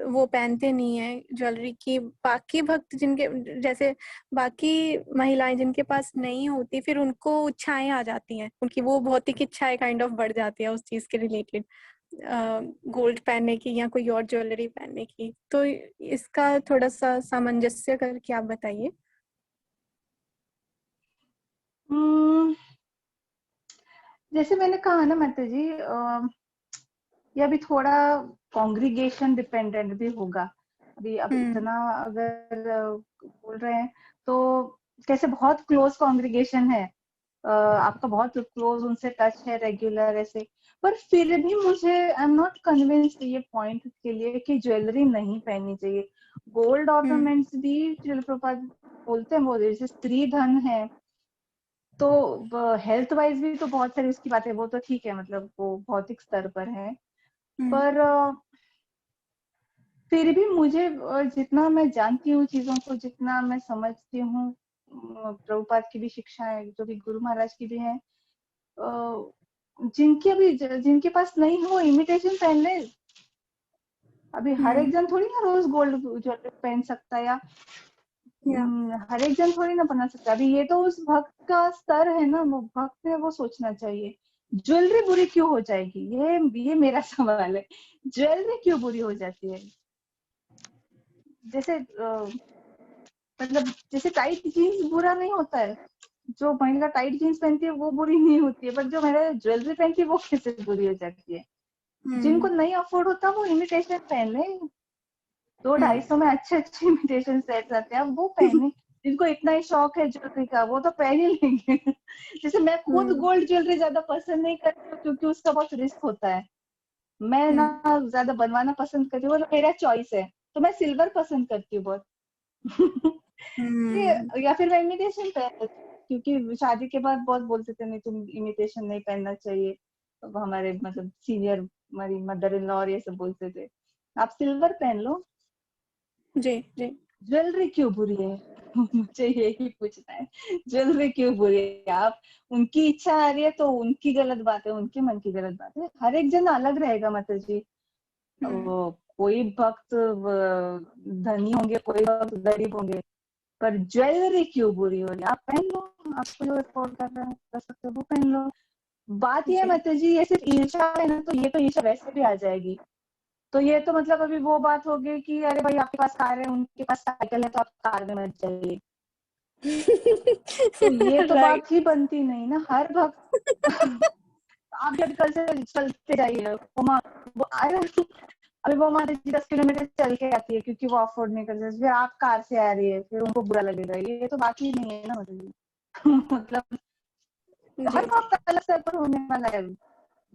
वो पहनते नहीं है ज्वेलरी की, बाकी भक्त जिनके जैसे बाकी महिलाएं जिनके पास नहीं होती, फिर उनको इच्छाएं आ जाती हैं, उनकी वो भौतिक इच्छाएं काइंड ऑफ बढ़ जाती है उस चीज के रिलेटेड, गोल्ड पहनने की या कोई और ज्वेलरी पहनने की। तो इसका थोड़ा सा सामंजस्य करके आप बताइए। जैसे मैंने कहा ना माता जी, ये अभी थोड़ा कॉन्ग्रीगेशन डिपेंडेंट भी होगा। अभी अब इतना अगर बोल रहे हैं तो कैसे बहुत क्लोज कॉन्ग्रीगेशन है, आपका बहुत क्लोज उनसे टच है रेगुलर ऐसे, पर फिर भी मुझे आई एम नॉट कन्विंस्ड ये पॉइंट के लिए कि ज्वेलरी नहीं पहननी चाहिए। गोल्ड ऑर्नामेंट्स भी श्रील प्रभुपाद बोलते हैं, वो जैसे स्त्री धन है, तो हेल्थ वाइज भी तो बहुत सारी उसकी बातें, वो तो ठीक है, मतलब वो भौतिक स्तर पर है, पर फिर भी मुझे जितना मैं जानती हूँ चीजों को, जितना मैं समझती हूँ, प्रभुपाद की भी शिक्षा है, जो भी गुरु महाराज की भी है, जिनके पास नहीं हो इमिटेशन पहन ले। अभी हर एक जन थोड़ी ना रोज गोल्ड ज्वेलरी पहन सकता है, या हर एक जन थोड़ी ना बना सकता। अभी ये तो उस भक्त का स्तर है ना, वो भक्त है, वो सोचना चाहिए ज्वेलरी बुरी क्यों हो जाएगी। ये मेरा सवाल है, ज्वेलरी क्यों बुरी हो जाती है? जैसे मतलब जैसे टाइट जीन्स बुरा नहीं होता है, जो महिला टाइट जीन्स पहनती है वो बुरी नहीं होती है, पर जो महिला ज्वेलरी पहनती है वो कैसे बुरी हो जाती है? जिनको नहीं अफोर्ड होता वो इमिटेशन पहन ले, 200-250 में अच्छे अच्छे इमिटेशन सेट आते हैं, वो पहने। जिनको इतना ही शौक है ज्वेलरी का वो तो पहन ही लेंगे। जैसे मैं खुद गोल्ड ज्वेलरी ज्यादा पसंद नहीं करती हूँ क्योंकि उसका बहुत रिस्क होता है, मैं ना ज्यादा बनवाना पसंद करती हूँ, मेरा चॉइस है, तो मैं सिल्वर पसंद करती हूँ बहुत। या फिर मैं इमिटेशन पहन, क्योंकि शादी के बाद बहुत बोलते थे नहीं तुम इमिटेशन नहीं पहनना चाहिए, तो हमारे मतलब सीनियर हमारी मदर इन लॉ और ये सब बोलते थे आप सिल्वर पहन लो। जी जी। ज्वेलरी क्यों बुरी है? मुझे यही पूछना है, ज्वेलरी क्यों बुरी है? आप उनकी इच्छा आ रही है तो उनकी गलत बात है, उनके मन की गलत बात है। हर एक जन अलग रहेगा माता जी। वो कोई भक्त धनी होंगे, कोई भक्त गरीब होंगे, पर ज्वेलरी क्यों बुरी हो रही है? आप पहन लो, आपको जो अफोर्ड कर सकते हो वो पहन लो। बात ये जी। माता जी, ये सिर्फ ईर्ष्या है ना, तो ये तो ईर्ष्या वैसे भी आ जाएगी। तो ये तो मतलब अभी वो बात होगी कि अरे भाई आपके पास कार है, उनके पास साइकिल है, तो आप कार में मत जाइए। तो ये तो राइट। बात ही बनती नहीं ना। हर भक्त आप जब कल से चलते जाइए, अभी वो माता जी 10 किलोमीटर चल के आती है क्योंकि वो अफोर्ड नहीं कर सकती, फिर आप कार से आ रही है, फिर उनको बुरा लगेगा। ये तो बात ही नहीं है ना माता जी। मतलब जी। हर वक्त अलग स्तर पर होने वाला है,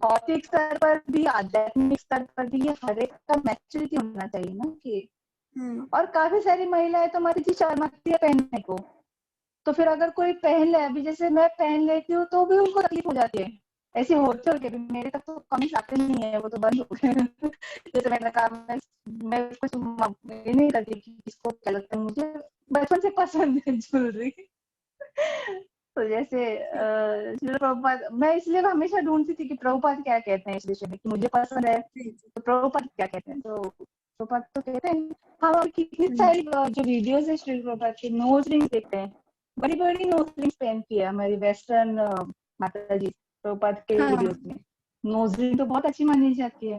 भौतिक स्तर पर भी, आध्यात्मिक स्तर पर भी। ये हर एक का मैच्योरिटी होना चाहिए ना कि। और काफी सारी महिलाएं तो माता जी शर्माती है पहनने को, तो फिर अगर कोई पहन ले, अभी जैसे मैं पहन लेती हूँ तो भी उनको तकलीफ हो जाती है। ऐसे होते होते भी मेरे तक तो कमेंट्स आते नहीं है, वो तो बंद हो गए। जैसे मैंने कहा, मैं कुछ ये नहीं करती कि किसको क्या लगता है, मुझे बचपन से पसंद है ज्वेलरी। तो जैसे श्रील प्रभुपाद, मैं इसलिए हमेशा ढूंढती थी कि प्रभुपाद क्या कहते हैं इस विषय में, कि मुझे पसंद है तो प्रभुपाद क्या कहते हैं। तो प्रभुपाद तो कहते हैं, हाँ, और कितनी सारी जो वीडियोस है श्रील प्रभुपाद के, नोज रिंग्स देखते हैं, बड़ी बड़ी नोज रिंग्स पहनती है हमारी वेस्टर्न माता जी प्रभुपाद के हाँ। वीडियोस में। नोज रिंग तो बहुत अच्छी मानी जाती है।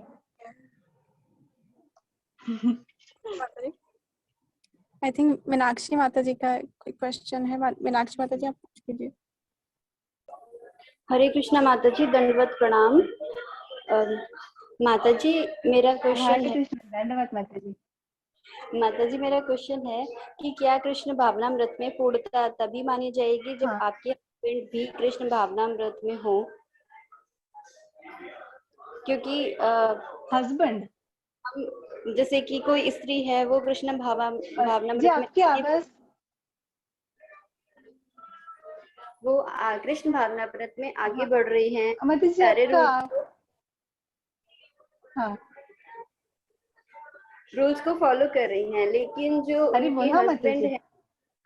आई थिंक मीनाक्षी माता जी का कोई क्वेश्चन है। मीनाक्षी माता जी आप पूछ लीजिए। हरे कृष्णा माता जी, दंडवत प्रणाम। माता जी मेरा क्वेश्चन हरे है, कृष्ण, धन्यवाद माता जी। माता जी मेरा क्वेश्चन है कि क्या कृष्ण भावनामृत में पूर्णता तभी मानी जाएगी जब हाँ, आपके हस्बैंड भी कृष्ण भावनामृत में हो? क्योंकि हस्बैंड, हम जैसे कि कोई स्त्री है वो कृष्ण जी भावनामृत में आपकी आवाज, वो कृष्ण भावनामृत में आगे हाँ बढ़ रही हैं, माता जी सारे आपका, हाँ रूल्स को फॉलो कर रही हैं, लेकिन जो अरे उनके बोल, हाँ माता हस्बैंड जी, है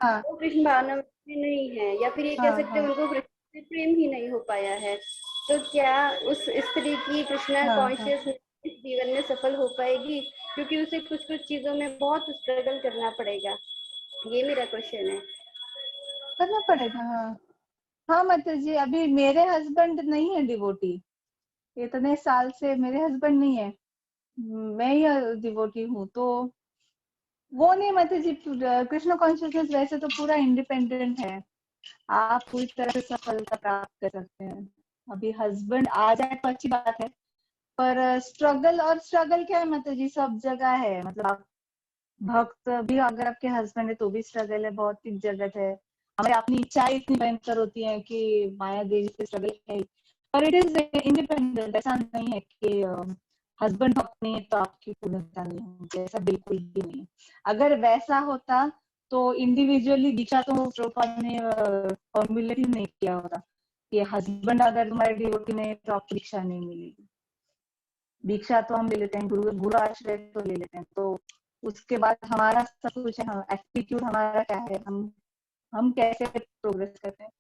हाँ वो कृष्ण भावनामृत में नहीं है, या फिर ये कह हाँ सकते हैं हाँ उनको कृष्ण से प्रेम ही नहीं हो पाया है। तो क्या उस स्त्री की कृष्णा हाँ हाँ कॉन्शियसनेस इस जीवन में सफल हो पाएगी? क्योंकि उसे कुछ कुछ चीजों में बहुत स्ट्रगल करना पड़ेगा। ये मेरा क्वेश्चन है। करना पड़ेगा, हाँ। हाँ माता जी, अभी मेरे हस्बैंड नहीं है डिवोटी, इतने साल से मेरे हस्बैंड नहीं है, मैं ही डिवोटी हूँ। तो वो नहीं माता जी, कृष्ण कॉन्शियसनेस वैसे तो पूरा इंडिपेंडेंट है, आप पूरी तरह से सफलता प्राप्त कर सकते हैं। अभी हस्बैंड आ जाए तो अच्छी बात है, पर स्ट्रगल, और स्ट्रगल क्या है माता जी, सब जगह है। मतलब आप भक्त भी अगर आपके हस्बैंड है तो भी स्ट्रगल है, भौतिक जगत है, हमारी अपनी इच्छाएं इतनी भयंकर होती है कि माया देवी से स्ट्रगल है। पर इट इज इंडिपेंडेंट, ऐसा नहीं है कि हस्बैंड भक्त नहीं है तो आपकी पूर्णता नहीं होगी, ऐसा बिल्कुल भी नहीं है। अगर वैसा होता तो इंडिविजुअली दीक्षा तो प्रभुपाद ने फॉर्मुलेट ही नहीं किया होता कि हस्बैंड अगर तुम्हारे डिवोटी नहीं है तो आपको दीक्षा नहीं मिलेगी। दीक्षा तो हम ले लेते हैं, गुरु गुरु आश्रय तो ले लेते हैं, तो उसके बाद हमारा सब कुछ है, एटीट्यूड हमारा क्या है, हम कैसे प्रोग्रेस करते हैं,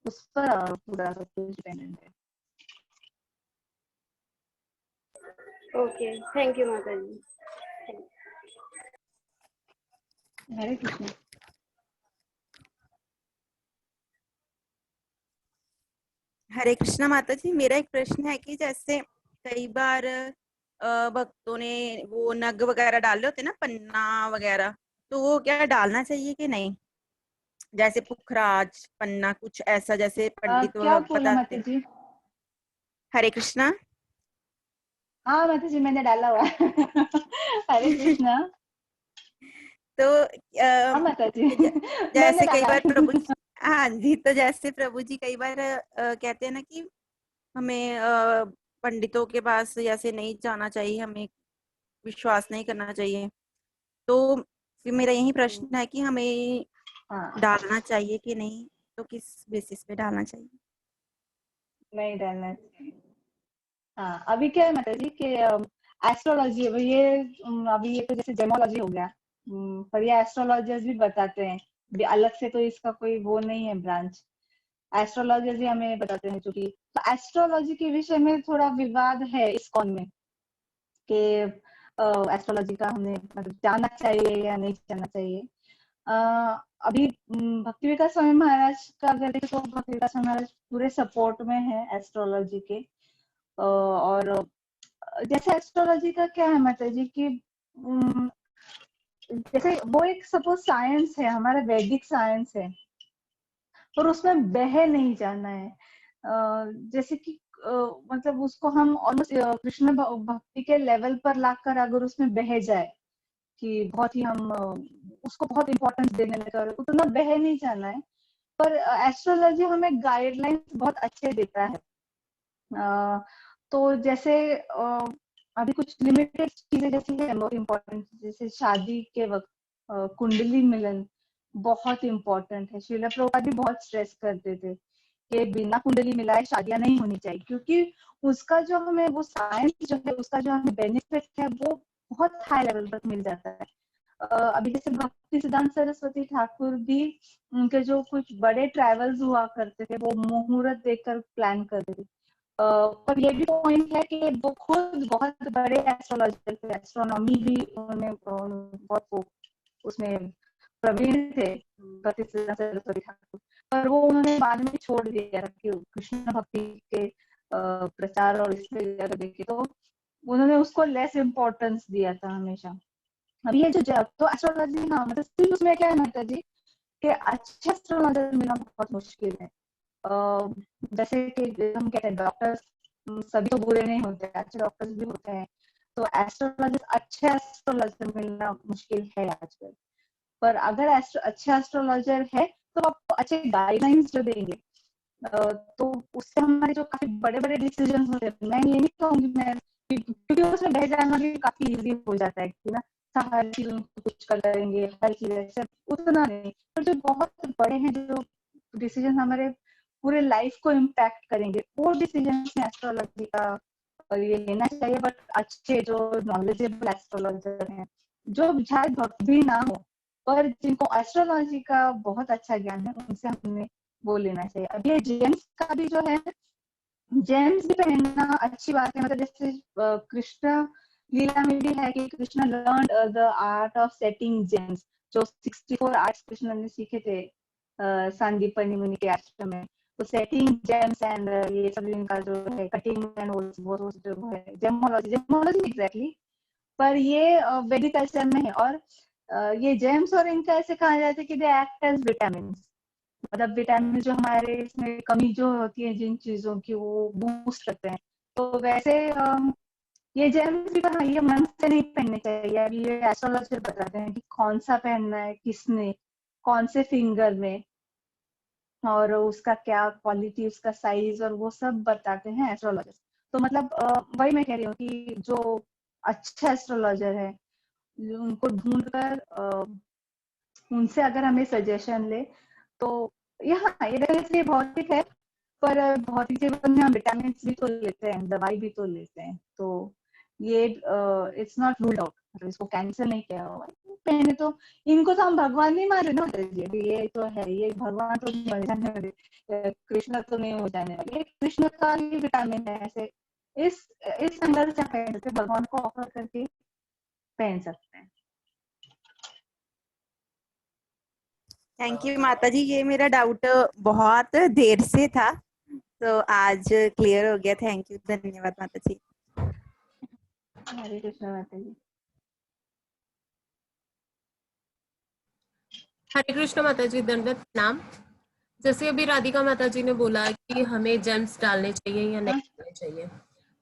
उस पर पूरा सब कुछ डिपेंडेंट है। ओके, थैंक यू माता जी। हरे कृष्ण। हरे कृष्णा माता जी, मेरा एक प्रश्न है कि जैसे कई बार भक्तों ने वो नग वगैरह डाले होते ना, पन्ना वगैरह, तो वो क्या डालना चाहिए कि नहीं? जैसे पुखराज पन्ना कुछ ऐसा, जैसे पंडित क्या बोले बताते माता हैं। जी? हरे कृष्णा। हाँ माता जी, मैंने डाला हुआ है। हरे कृष्णा। तो हाँ माता जी, मैंने जैसे कई डाला बार है। प्रभु जी, हाँ जी, तो जैसे प्रभु जी कई बार कहते हैं ना कि हमें पंडितों के पास जैसे नहीं जाना चाहिए, हमें विश्वास नहीं करना चाहिए। तो फिर मेरा यही प्रश्न है कि हमें हाँ, डालना चाहिए कि नहीं, तो किस बेसिस पे डालना चाहिए? नहीं डालना चाहिए। हाँ, अभी क्या है माता जी कि एस्ट्रोलॉजी, अभी ये तो जैसे जेमोलॉजी हो गया, पर ये एस्ट्रोलॉजर्स भी बताते हैं, अलग से तो इसका कोई वो नहीं है ब्रांच, एस्ट्रोलॉजर्स ही हमें बताते हैं। जो कि तो एस्ट्रोलॉजी के विषय में थोड़ा विवाद है इस्कॉन में कि एस्ट्रोलॉजी का हमें मतलब जानना चाहिए या नहीं जानना चाहिए। अभी भक्ति विकास स्वामी महाराज का अगर देखें तो भक्ति विकास स्वामी महाराज पूरे सपोर्ट में है एस्ट्रोलॉजी के। और जैसे एस्ट्रोलॉजी का क्या है माता जी कि जैसे वो एक सपोज साइंस है, हमारा वैदिक साइंस है, और उसमें बह नहीं जाना है। जैसे कि मतलब उसको हम ऑलमोस्ट कृष्ण भक्ति के लेवल पर लाकर अगर उसमें बह जाए कि बहुत ही हम उसको बहुत इंपॉर्टेंस देने लगे और उतना बह नहीं जाना है। पर एस्ट्रोलॉजी हमें गाइडलाइंस बहुत अच्छे देता है। तो जैसे अभी कुछ लिमिटेड चीजें जैसी है बहुत इम्पोर्टेंट, जैसे शादी के वक्त कुंडली मिलन बहुत इम्पोर्टेंट है। श्रीला प्रभुपाद भी बहुत स्ट्रेस करते थे कि बिना कुंडली मिलाए शादियां नहीं होनी चाहिए, क्योंकि उसका जो हमें वो साइंस जो है उसका जो हमें बेनिफिट है वो बहुत हाई लेवल पर मिल जाता है। अभी जैसे भक्ति सिद्धांत सरस्वती ठाकुर भी उनके जो कुछ बड़े ट्रैवल्स हुआ करते थे वो मुहूर्त देखकर प्लान करते थे। पर ये भी पॉइंट है कि वो खुद बहुत बड़े एस्ट्रोलॉजर थे, एस्ट्रोनॉमी भी उन्होंने बहुत उसमें प्रवीण थे भक्ति सिद्धांत सरस्वती ठाकुर। पर वो उन्होंने बाद में छोड़ दिया कि कृष्ण भक्ति के प्रचार और इससे ज्यादा देखे तो उन्होंने उसको लेस इम्पोर्टेंस दिया था हमेशा। अब ये जो तो एस्ट्रोलॉजी, हाँ मतलब उसमें क्या है माता जी कि अच्छे एस्ट्रोलॉजर मिलना बहुत मुश्किल है। जैसे कि हम कहते हैं डॉक्टर्स सभी तो बुरे नहीं होते, अच्छे डॉक्टर्स भी होते हैं, तो एस्ट्रोलॉजर अच्छे एस्ट्रोलॉजर मिलना मुश्किल है आजकल। पर अगर अच्छा एस्ट्रोलॉजर है तो आपको अच्छे गाइडलाइंस जो देंगे तो उससे हमारे जो काफी बड़े बड़े डिसीजन होते हैं, मैं ये नहीं कहूंगी मैं, क्योंकि उसमें बह जाना भी काफी इजी हो जाता है कि ना हर चीज कुछ कर लेंगे, हर चीज ऐसे उतना नहीं। पर जो बहुत बड़े हैं जो डिसीजन हमारे पूरे लाइफ को इम्पैक्ट करेंगे वो डिसीजन एस्ट्रोलॉजी का ये लेना चाहिए। बट अच्छे जो नॉलेजेबल एस्ट्रोलॉजर हैं जो शायद भक्त भी ना हो पर जिनको एस्ट्रोलॉजी का बहुत अच्छा ज्ञान है उनसे हमने वो लेना चाहिए। अब ये जेम्स का भी जो है, जेम्स भी पहनना अच्छी बात है। मतलब जैसे कृष्ण लीला में भी है कि Krishna learned the art of setting James, जो 64 आर्ट्स कृष्ण ने सीखे थे सांदीपनि मुनि के आश्रम में। तो सेटिंग जेम्स एंड ये सब इनका जो है कटिंग एंड वो जो है जेमोलॉजी एग्जैक्टली, पर ये वैदिक कल्चर में है। और ये जेम्स और इनका ऐसे कहा जाता है कि दे एक्ट एज विटामिन, मतलब विटामिन जो हमारे इसमें कमी जो होती है जिन चीजों की वो बूस्ट करते हैं। तो वैसे ये जेम्स भी हाँ, ये मन से नहीं पहनने चाहिए। अभी ये एस्ट्रोलॉजर बताते हैं कि कौन सा पहनना है, किसने, कौन से फिंगर में, और उसका क्या क्वालिटी, उसका साइज और वो सब बताते हैं एस्ट्रोलॉजर। तो मतलब वही मैं कह रही हूँ कि जो अच्छा एस्ट्रोलॉजर है उनको ढूंढकर उनसे अगर हमें सजेशन ले तो यहाँ ये भौतिक है, पर भौतिक जीवन में हम विटामिन भी तो लेते हैं, दवाई भी तो लेते हैं, तो ये इट्स नॉट रूल्ड आउट, मतलब इसको कैंसिल नहीं किया हुआ। पहले तो इनको तो हम भगवान नहीं मान रहे ना, ये तो है, ये भगवान तो नहीं हो जाने वाले, कृष्ण तो नहीं हो जाने वाले, ये कृष्ण का ही विटामिन है। ऐसे इस संघर्ष से पहन सकते, भगवान को ऑफर करके पहन सकते हैं। थैंक यू माता जी, ये मेरा डाउट बहुत देर से था तो आज क्लियर हो गया। थैंक यू, धन्यवाद माता जी। हरे कृष्ण माता जी। हरे कृष्ण माता जी, दंडवत प्रणाम। जैसे अभी राधिका माता जी ने बोला कि हमें जेम्स डालने चाहिए या नहीं डालने चाहिए,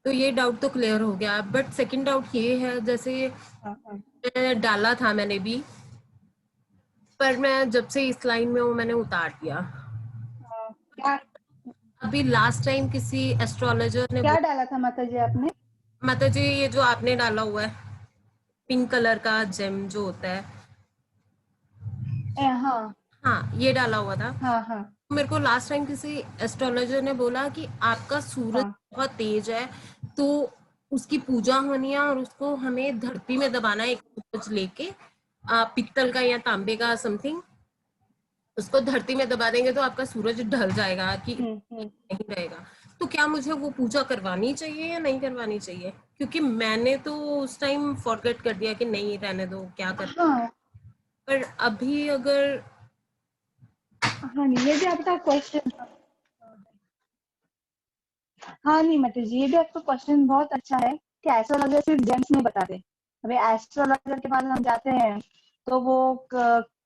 तो ये डाउट तो क्लियर हो गया। बट सेकंड डाउट ये है, जैसे डाला था मैंने भी, पर मैं जब से इस लाइन में हूँ मैंने उतार दिया। अभी लास्ट टाइम किसी एस्ट्रोलॉजर ने क्या डाला था माता जी आपने? माता जी ये जो आपने डाला हुआ है पिंक कलर का जेम जो होता है, हाँ ये डाला हुआ था। हाँ। मेरे को लास्ट टाइम किसी एस्ट्रोलॉजर ने बोला कि आपका सूरज बहुत तेज है तो उसकी पूजा होनी है और उसको हमें धरती में दबाना है एक सूरज लेके, पित्तल का या तांबे का समथिंग, उसको धरती में दबा देंगे तो आपका सूरज ढल जाएगा कि नहीं रहेगा। तो क्या मुझे वो पूजा करवानी चाहिए या नहीं करवानी चाहिए? क्योंकि मैंने तो उस टाइम फॉरगेट कर दिया कि नहीं रहने दो, क्या कर। हाँ पर अभी अगर हाँ नहीं, ये भी आपका क्वेश्चन था। हाँ नहीं मतलब ये भी आपका क्वेश्चन बहुत अच्छा है कि एस्ट्रोलॉजर सिर्फ जेम्स नहीं बताते। अभी एस्ट्रोलॉजर के पास हम जाते हैं तो वो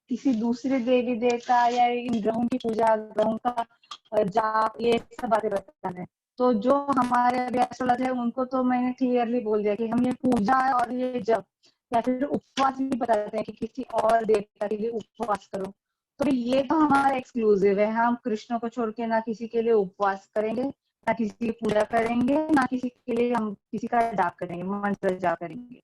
किसी दूसरे देवी देवता या इन ग्रहों की पूजा, ग्रहों का जाप, ये सब बातें बताते हैं। तो जो हमारे अभी एस्ट्रोलॉजर है उनको तो मैंने क्लियरली बोल दिया कि हम ये पूजा और ये जप या फिर उपवास भी बताते हैं कि किसी और देवता के लिए उपवास करो। तो ये तो हमारा एक्सक्लूसिव है, हम कृष्ण को छोड़ के ना किसी के लिए उपवास करेंगे, ना किसी की पूजा करेंगे, ना किसी के लिए हम किसी का जाप करेंगे, मंत्र जाप करेंगे।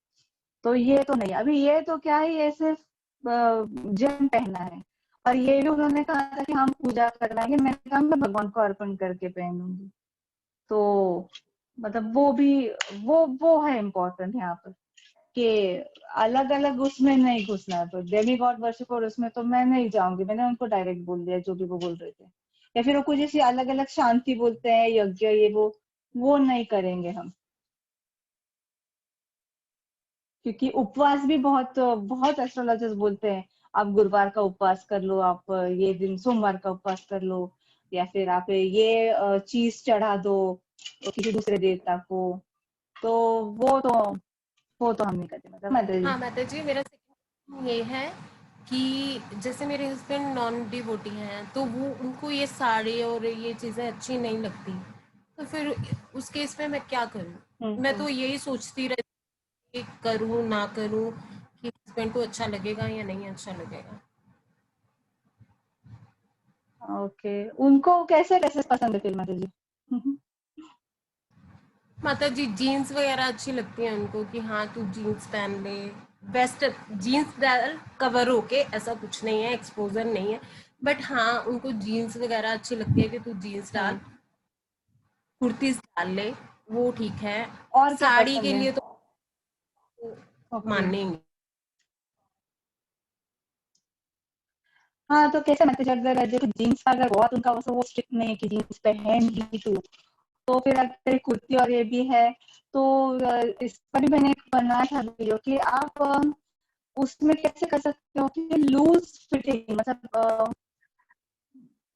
तो ये तो नहीं, अभी ये तो क्या है, ये सिर्फ जन पहना है। और ये भी उन्होंने कहा था कि हम पूजा करवाएंगे, मैंने कहा मैं भगवान को अर्पण करके पहनूंगी। तो मतलब वो भी वो है इम्पोर्टेंट यहाँ पर कि अलग अलग उसमें नहीं घुसना है। तो डेमी गॉड वर्शिप और उसमें तो मैं नहीं जाऊंगी, मैंने उनको डायरेक्ट बोल दिया जो भी वो बोल रहे थे। या फिर वो कुछ ऐसी अलग अलग शांति बोलते हैं, यज्ञ, ये वो नहीं करेंगे हम। क्योंकि उपवास भी बहुत बहुत एस्ट्रोलॉजर्स बोलते हैं आप गुरुवार का उपवास कर लो, आप ये दिन सोमवार का उपवास कर लो, या फिर आप ये चीज चढ़ा दो किसी दूसरे देवता को। तो वो तो हम नहीं करते मतलब हाँ माता जी, मेरा सेकंड ये है कि जैसे मेरे हस्बैंड नॉन डिवोटी हैं तो वो उनको ये साड़ी और ये चीजें अच्छी नहीं लगती, तो फिर उस केस में मैं क्या करूँ? मैं तो यही सोचती रहती कि करूँ ना करूँ, कि हस्बैंड को अच्छा लगेगा या नहीं अच्छा लगेगा। ओके, उनको कैसे कैसे पसंद है फिर माता जी? माता जी जीन्स वगैरह अच्छी लगती है उनको कि हाँ तू जीन्स पहन ले, वेस्ट जीन्स डाल कवर होके, ऐसा कुछ नहीं है, एक्सपोजर नहीं है, बट हाँ उनको जीन्स वगैरह अच्छी लगती है कि तू जीन्स डाल, कुर्तीज डाल ले, वो ठीक है। और क्या साड़ी पसंद के है? लिए तो ओके, मानेंगे। हाँ तो कैसे मैसेज अगर जैसे जीन्स का अगर बहुत उनका वो स्ट्रिक्ट नहीं है कि जीन्स पहन ही तू, तो फिर अगर कुर्ती और ये भी है तो इस पर भी मैंने एक बनाया था वीडियो कि आप उसमें कैसे कर सकते हो कि लूज फिटिंग, मतलब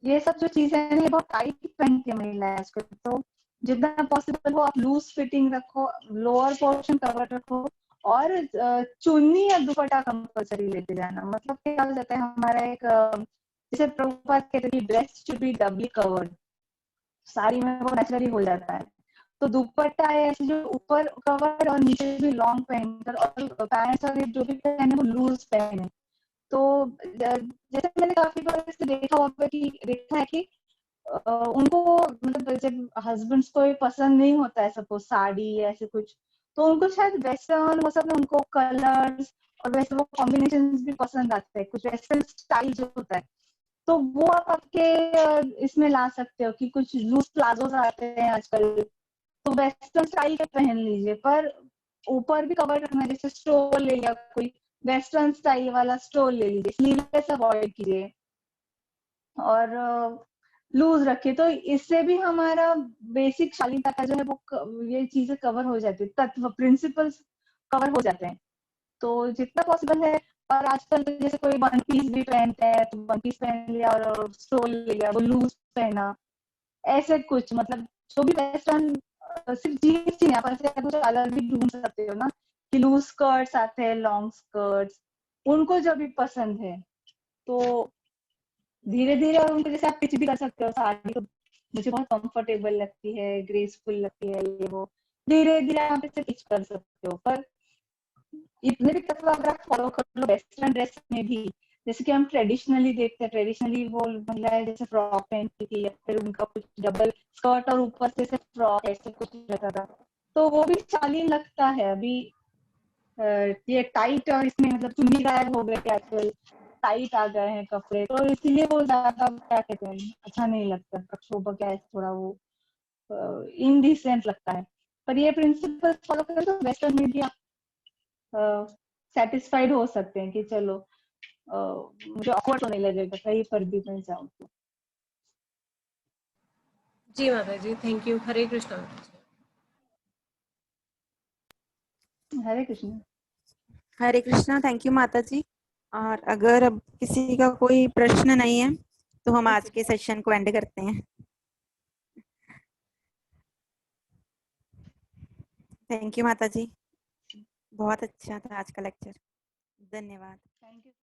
ये सब जो चीजें हैं ये बहुत टाइट पहनती है महिलाएं आजकल। तो जितना पॉसिबल हो आप लूज फिटिंग रखो, लोअर पोर्शन कवर रखो, और चुन्नी या दुपट्टा कंपल्सरी लेते जाना। मतलब क्या हो जाता है हमारा एक जैसे प्रभुपाद कहते हैं dress should be doubly covered, sari में वो नेचुरली हो जाता है। तो दुपट्टा है ऐसे जो ऊपर कवर्ड और नीचे भी लॉन्ग पहनकर, और पैंट्स और जो भी पहने वो लूज पहने। तो जैसे मैंने काफी बार ऐसे देखा है कि उनको मतलब जब हस्बैंड्स को भी पसंद नहीं होता है सपोज साड़ी या ऐसे कुछ, तो उनको शायद वेस्टर्न वो सब ना, उनको कलर्स और वैसे वो कॉम्बिनेशन भी पसंद आते हैं, कुछ वेस्टर्न स्टाइल जो होता है। तो वो आप आपके इसमें ला सकते हो कि कुछ लूज प्लाजोस आते हैं आजकल, तो वेस्टर्न स्टाइल के पहन लीजिए, पर ऊपर भी कवर रखना। जैसे स्टोल ले लिया कोई वेस्टर्न स्टाइल वाला स्टोल ले लीजिए, स्लीवलेस अवॉइड कीजिए और लूज रखिए। तो इससे भी हमारा बेसिक शालीनता का जो है वो ये चीजें कवर हो जाती है, तत्व प्रिंसिपल्स कवर हो जाते हैं। तो जितना पॉसिबल है। और आजकल तो जैसे कोई वन पीस भी पहनते हैं तो वन पीस पहन लिया और स्टोल ले लिया, वो लूज पहना, ऐसे कुछ मतलब जो भी वेस्टर्न, सिर्फ जीन्स ही नहीं, आप ऐसे कुछ अलग भी ढूंढ सकते हो ना कि लूज स्कर्ट्स आते हैं, लॉन्ग स्कर्ट्स, उनको जब भी पसंद है तो धीरे धीरे। और उनको जैसे आप पिच भी कर सकते हो, साड़ी तो मुझे बहुत कंफर्टेबल लगती है, ग्रेसफुल लगती है, ये वो धीरे धीरे आप इसे पिच कर सकते हो। पर इतने भी तत्व अगर आप फॉलो कर लो वेस्टर्न ड्रेस में भी, जैसे कि हम ट्रेडिशनली देखते हैं, ट्रेडिशनली वो महिलाएं जैसे फ्रॉक पहनती थी या फिर उनका कुछ डबल स्कर्ट और ऊपर से फ्रॉक ऐसे कुछ रहता था, तो वो भी शालीन लगता है। अभी ये टाइट और इसमें मतलब चुन्नी गायब हो गए थे आजकल, टाइट आ गए हैं कपड़े, तो इसीलिए वो ज्यादा क्या कहते हैं अच्छा नहीं लगता, प्रक्षोभ क्या है, थोड़ा वो इनडिसेंट लगता है। पर ये प्रिंसिपल फॉलो करें तो वेस्टर्न में भी आप सेटिस्फाइड हो सकते हैं कि चलो मुझे ऑकवर्ड तो नहीं लगेगा कहीं पर भी मैं जाऊँ तो। जी माता जी, थैंक यू। हरे कृष्णा माता जी। हरे कृष्ण। हरे कृष्णा, थैंक यू माता जी। और अगर अब किसी का कोई प्रश्न नहीं है तो हम आज के सेशन को एंड करते हैं। थैंक यू माता जी, बहुत अच्छा था आज का लेक्चर। धन्यवाद। Thank you.